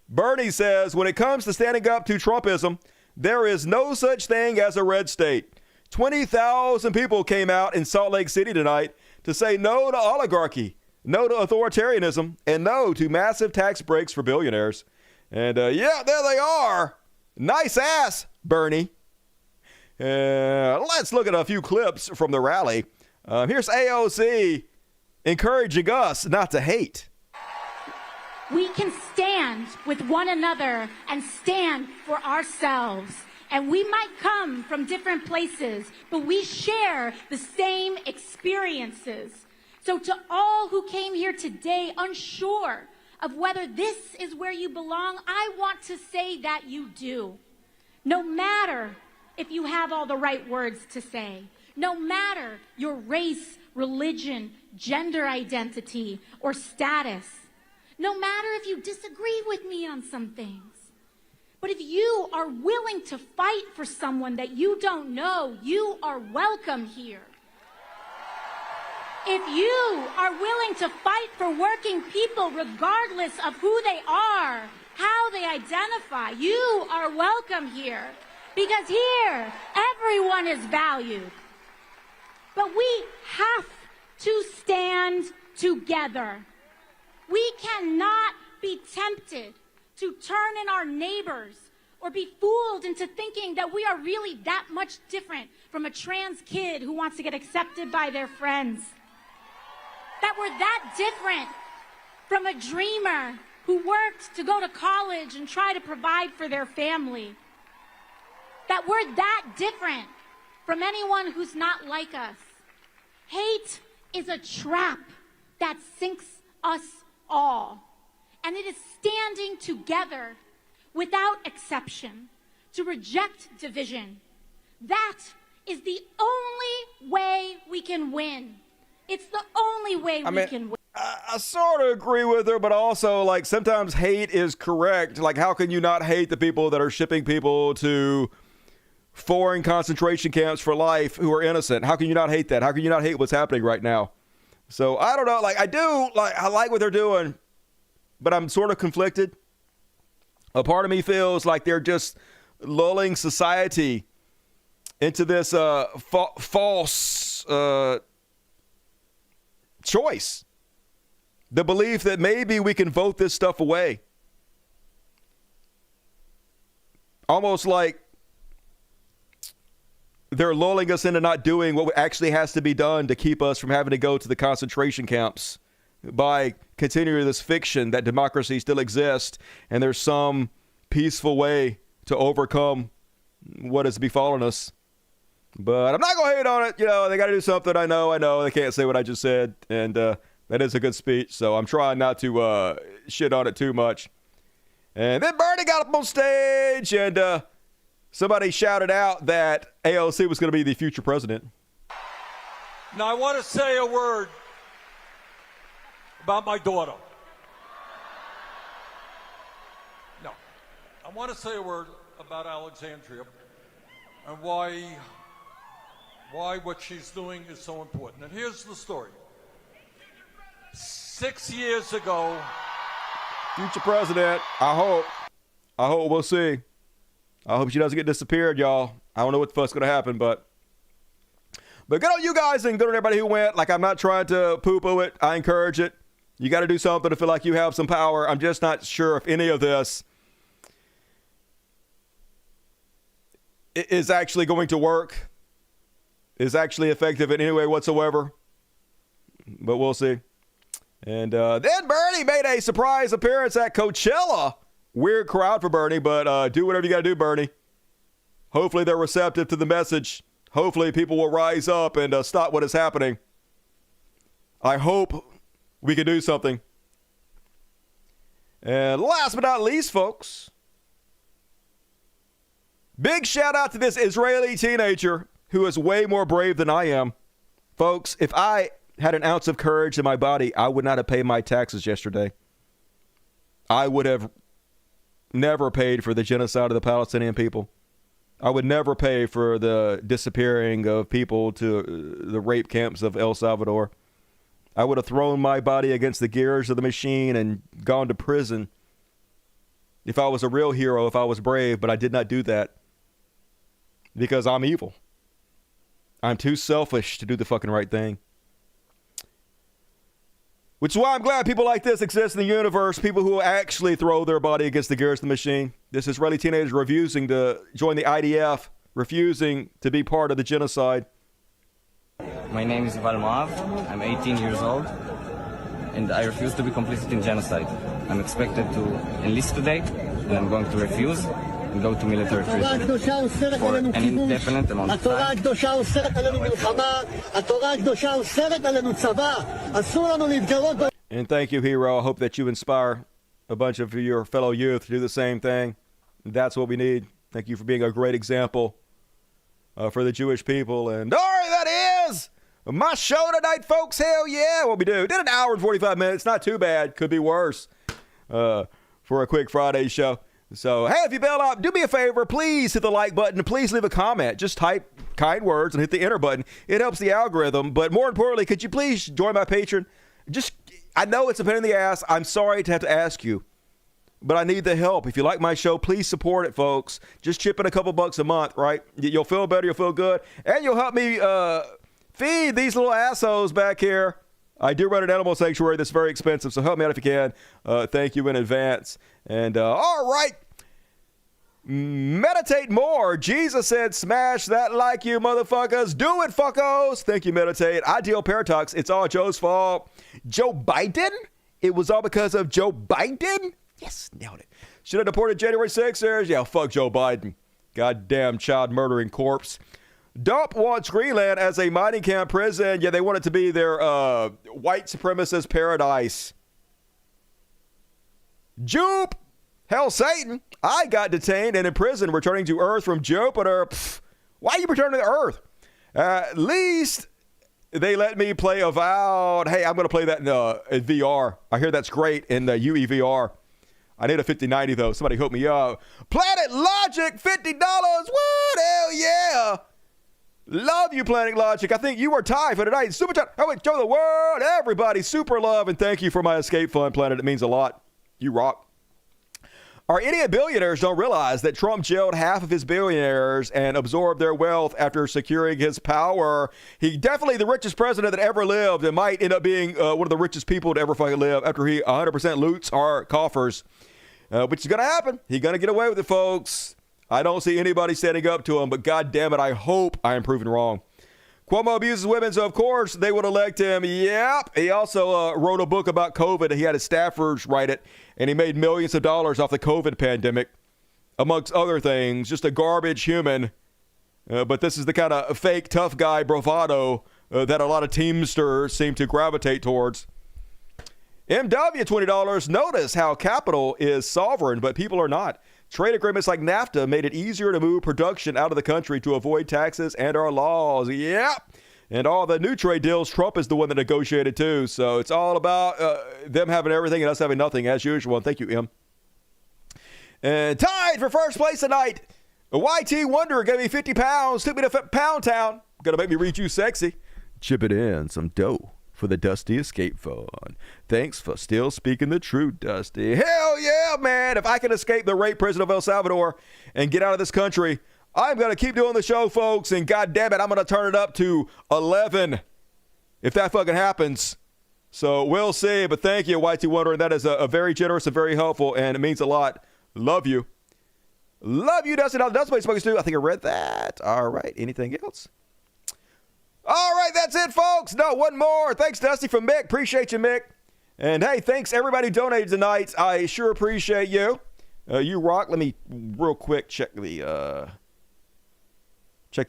Bernie says when it comes to standing up to Trumpism, there is no such thing as a red state. 20,000 people came out in Salt Lake City tonight to say no to oligarchy, no to authoritarianism, and no to massive tax breaks for billionaires. And yeah, there they are. Nice ass, Bernie. Let's look at a few clips from the rally. Here's AOC encouraging us not to hate. We can stand with one another and stand for ourselves. And we might come from different places, but we share the same experiences. So to all who came here today unsure of whether this is where you belong, I want to say that you do. No matter if you have all the right words to say, no matter your race, religion, gender identity, or status, no matter if you disagree with me on some things, but if you are willing to fight for someone that you don't know, you are welcome here. If you are willing to fight for working people regardless of who they are, how they identify, you are welcome here. Because here, everyone is valued. But we have to stand together. We cannot be tempted to turn in our neighbors or be fooled into thinking that we are really that much different from a trans kid who wants to get accepted by their friends. That we're that different from a dreamer who worked to go to college and try to provide for their family. That we're that different from anyone who's not like us. Hate is a trap that sinks us all. And it is standing together without exception to reject division. That is the only way we can win. It's the only way we can win. I sort of agree with her, but also, like, sometimes hate is correct. Like, how can you not hate the people that are shipping people to foreign concentration camps for life who are innocent? How can you not hate that? How can you not hate what's happening right now? So, I don't know. Like, I like what they're doing, but I'm sort of conflicted. A part of me feels like they're just lulling society into this false choice. The belief that maybe we can vote this stuff away. Almost like they're lulling us into not doing what actually has to be done to keep us from having to go to the concentration camps by continuing this fiction that democracy still exists and there's some peaceful way to overcome what has befallen us. But I'm not going to hate on it. You know, they got to do something. I know. They can't say what I just said. And that is a good speech. So I'm trying not to shit on it too much. And then Bernie got up on stage and somebody shouted out that AOC was going to be the future president. Now, I want to say a word about my daughter. No. I want to say a word about Alexandria and why what she's doing is so important. And here's the story. 6 years ago... Future president, I hope we'll see. I hope she doesn't get disappeared, y'all. I don't know what the fuck's going to happen, but good on you guys and good on everybody who went. Like, I'm not trying to poo-poo it. I encourage it. You got to do something to feel like you have some power. I'm just not sure if any of this is actually going to work, is actually effective in any way whatsoever. But we'll see. And then Bernie made a surprise appearance at Coachella. Weird crowd for Bernie, but do whatever you got to do, Bernie. Hopefully they're receptive to the message. Hopefully people will rise up and stop what is happening. I hope we can do something. And last but not least, folks, big shout out to this Israeli teenager who is way more brave than I am. Folks, if I had an ounce of courage in my body, I would not have paid my taxes yesterday. I would have never paid for the genocide of the Palestinian people. I would never pay for the disappearing of people to the rape camps of El Salvador. I would have thrown my body against the gears of the machine and gone to prison if I was a real hero, if I was brave, but I did not do that because I'm evil. I'm too selfish to do the fucking right thing. Which is why I'm glad people like this exist in the universe, people who actually throw their body against the gears of the machine. This Israeli teenager refusing to join the IDF, refusing to be part of the genocide. My name is Val Moav. I'm 18 years old, and I refuse to be complicit in genocide. I'm expected to enlist today, and I'm going to refuse and go to military prison for an indefinite amount of time. And thank you, hero. I hope that you inspire a bunch of your fellow youth to do the same thing. That's what we need. Thank you for being a great example for the Jewish people. And all right, that is my show tonight, folks. Hell yeah, what we do. Did an hour and 45 minutes. Not too bad. Could be worse for a quick Friday show. So, hey, if you bail out, do me a favor. Please hit the like button. Please leave a comment. Just type kind words and hit the enter button. It helps the algorithm. But more importantly, could you please join my Patreon? I know it's a pain in the ass. I'm sorry to have to ask you, but I need the help. If you like my show, please support it, folks. Just chip in a couple bucks a month, right? You'll feel better. You'll feel good. And you'll help me feed these little assholes back here. I do run an animal sanctuary that's very expensive, so help me out if you can. Thank you in advance. And all right, meditate more. Jesus said, smash that like, you motherfuckers. Do it, fuckos. Thank you, meditate. Ideal Paradox. It's all Joe's fault. Joe Biden it was all because of Joe Biden? Yes, nailed it. Should have deported January 6ers? Yeah, fuck Joe Biden. Goddamn child murdering corpse. Dump wants Greenland as a mining camp prison. Yeah, they want it to be their white supremacist paradise. Jupe! Hell, Satan. I got detained and imprisoned returning to Earth from Jupiter. Pfft, why are you returning to Earth? At least they let me play Avowed. Hey, I'm going to play that in VR. I hear that's great in the UEVR. I need a 5090 though. Somebody hook me up. Planet Logic, $50. What? Hell yeah. Love you, Planet Logic. I think you were tied for tonight. Super chat. Oh, wait, show the world. Everybody, super love and thank you for my escape fund, Planet. It means a lot. You rock. Our idiot billionaires don't realize that Trump jailed half of his billionaires and absorbed their wealth after securing his power. He definitely the richest president that ever lived and might end up being one of the richest people to ever fucking live after he 100% loots our coffers, which is going to happen. He's going to get away with it, folks. I don't see anybody standing up to him, but God damn it, I hope I am proven wrong. Cuomo abuses women, so of course they would elect him. Yep. He also wrote a book about COVID. He had his staffers write it, and he made millions of dollars off the COVID pandemic, amongst other things. Just a garbage human. But this is the kind of fake tough guy bravado that a lot of Teamsters seem to gravitate towards. MW, $20. Notice how capital is sovereign, but people are not. Trade agreements like NAFTA made it easier to move production out of the country to avoid taxes and our laws. Yep. And all the new trade deals, Trump is the one that negotiated too. So it's all about them having everything and us having nothing as usual. And thank you, M. And tied for first place tonight. YT Wonder gave me 50 pounds, took me to Pound Town. Gonna make me read you sexy. Chip it in, some dough for the Dusty Escape Fund. Thanks for still speaking the truth, Dusty. Hell yeah, man. If I can escape the rape prison of El Salvador and get out of this country, I'm going to keep doing the show, folks. And God damn it, I'm going to turn it up to 11 if that fucking happens. So we'll see. But thank you, YT Wonder. And that is a very generous and very helpful. And it means a lot. Love you. Love you, Dusty. Now, Dusty what you're supposed to do. I think I read that. All right. Anything else? All right, that's it, folks. No, one more. Thanks, Dusty, from Mick. Appreciate you, Mick. And, hey, thanks, everybody who donated tonight. I sure appreciate you. You rock. Let me real quick check the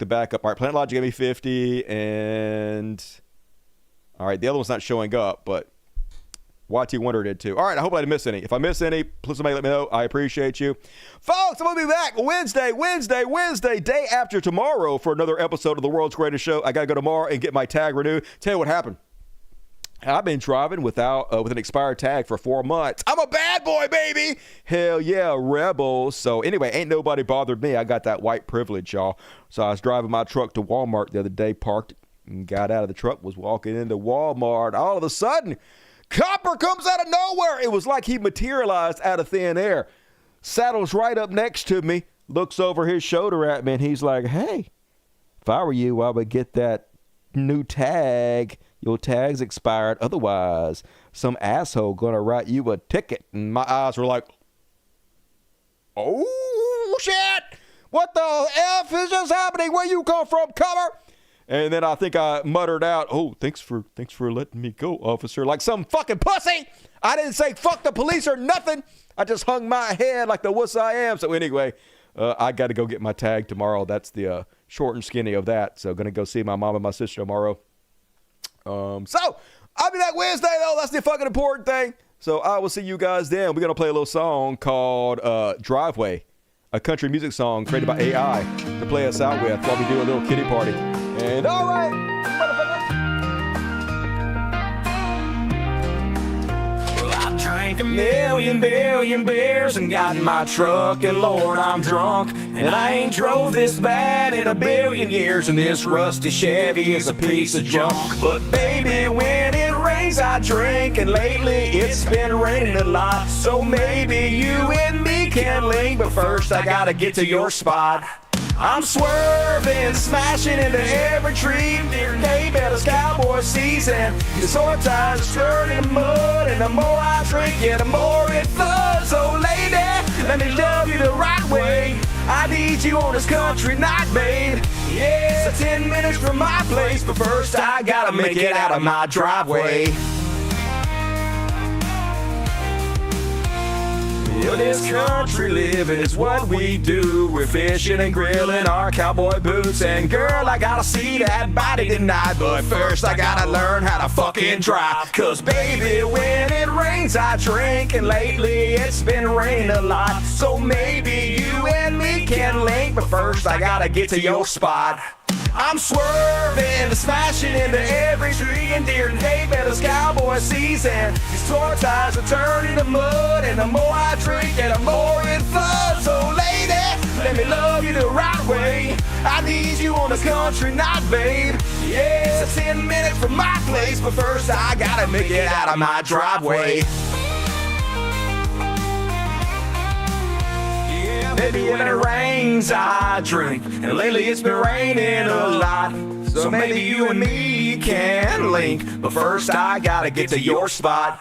backup. All right, Planet Logic gave me 50. And, all right, the other one's not showing up, but YT Wonder did too. All right, I hope I didn't miss any. If I miss any, please somebody let me know. I appreciate you. Folks, I'm going to be back Wednesday, day after tomorrow for another episode of the world's greatest show. I got to go tomorrow and get my tag renewed. Tell you what happened. I've been driving with an expired tag for 4 months. I'm a bad boy, baby. Hell yeah, rebel. So anyway, ain't nobody bothered me. I got that white privilege, y'all. So I was driving my truck to Walmart the other day, parked and got out of the truck, was walking into Walmart. All of a sudden, Copper comes out of nowhere. It was like he materialized out of thin air. Saddles right up next to me, looks over his shoulder at me, and he's like, hey, if I were you, I would get that new tag. Your tag's expired. Otherwise, some asshole gonna write you a ticket. And my eyes were like, oh, shit. What the F is just happening? Where you come from, Copper? And then I think I muttered out, oh, thanks for letting me go, officer. Like some fucking pussy. I didn't say fuck the police or nothing. I just hung my head like the wuss I am. So anyway, I got to go get my tag tomorrow. That's the short and skinny of that. So going to go see my mom and my sister tomorrow. So I'll be back Wednesday, though. That's the fucking important thing. So I will see you guys then. We're going to play a little song called Driveway, a country music song created by AI to play us out with while we do a little kitty party. And all right, well, I drank a million beers and got in my truck, and Lord, I'm drunk. And I ain't drove this bad in a billion years, and this rusty Chevy is a piece of junk. But baby, when it rains, I drink, and lately it's been raining a lot. So maybe you and me can link, but first I gotta get to your spot. I'm swerving, smashing into every tree near Daybell's cowboy season. It's hard times stirred in the mud, and the more I drink, yeah, the more it floods. Oh, lady, let me love you the right way. I need you on this country night, babe. Yeah, it's 10 minutes from my place, but first I gotta make it out of my driveway. Yeah, this country living is what we do. We're fishing and grilling our cowboy boots. And girl, I gotta see that body tonight. But first I gotta learn how to fucking drive. Cause baby, when it rains I drink. And lately it's been raining a lot. So maybe you and me can link. But first I gotta get to your spot. I'm swerving and smashing into every tree and deer and hay meadows cowboy season. These torch ties are turning to mud, and the more I drink and the more it floods. So lady, let me love you the right way. I need you on this country night, babe. Yeah, it's 10 minutes from my place, but first I gotta make it out of my driveway. Maybe when it rains I drink, and lately it's been raining a lot. So maybe you and me can link, but first I gotta get to your spot.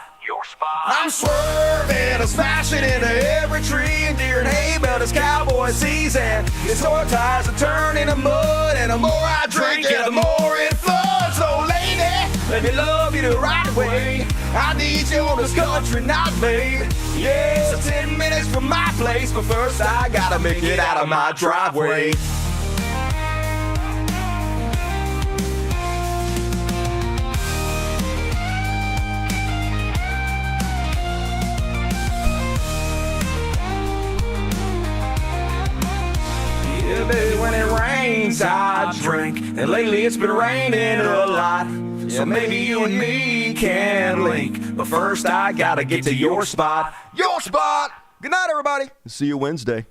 I'm swerving and smashing into every tree and deer and hay, but it's cowboy season. These sword ties are turning to mud, and the more I drink and the more it floods. So lady, let me love you the right way. I need you on this country night, babe. Yeah, it's 10 minutes from my place, but first I gotta make it out of my driveway. Yeah, baby, when it rains I drink, and lately it's been raining a lot. So maybe you and me can link, but first I gotta get to your spot. Your spot! Good night, everybody. See you Wednesday.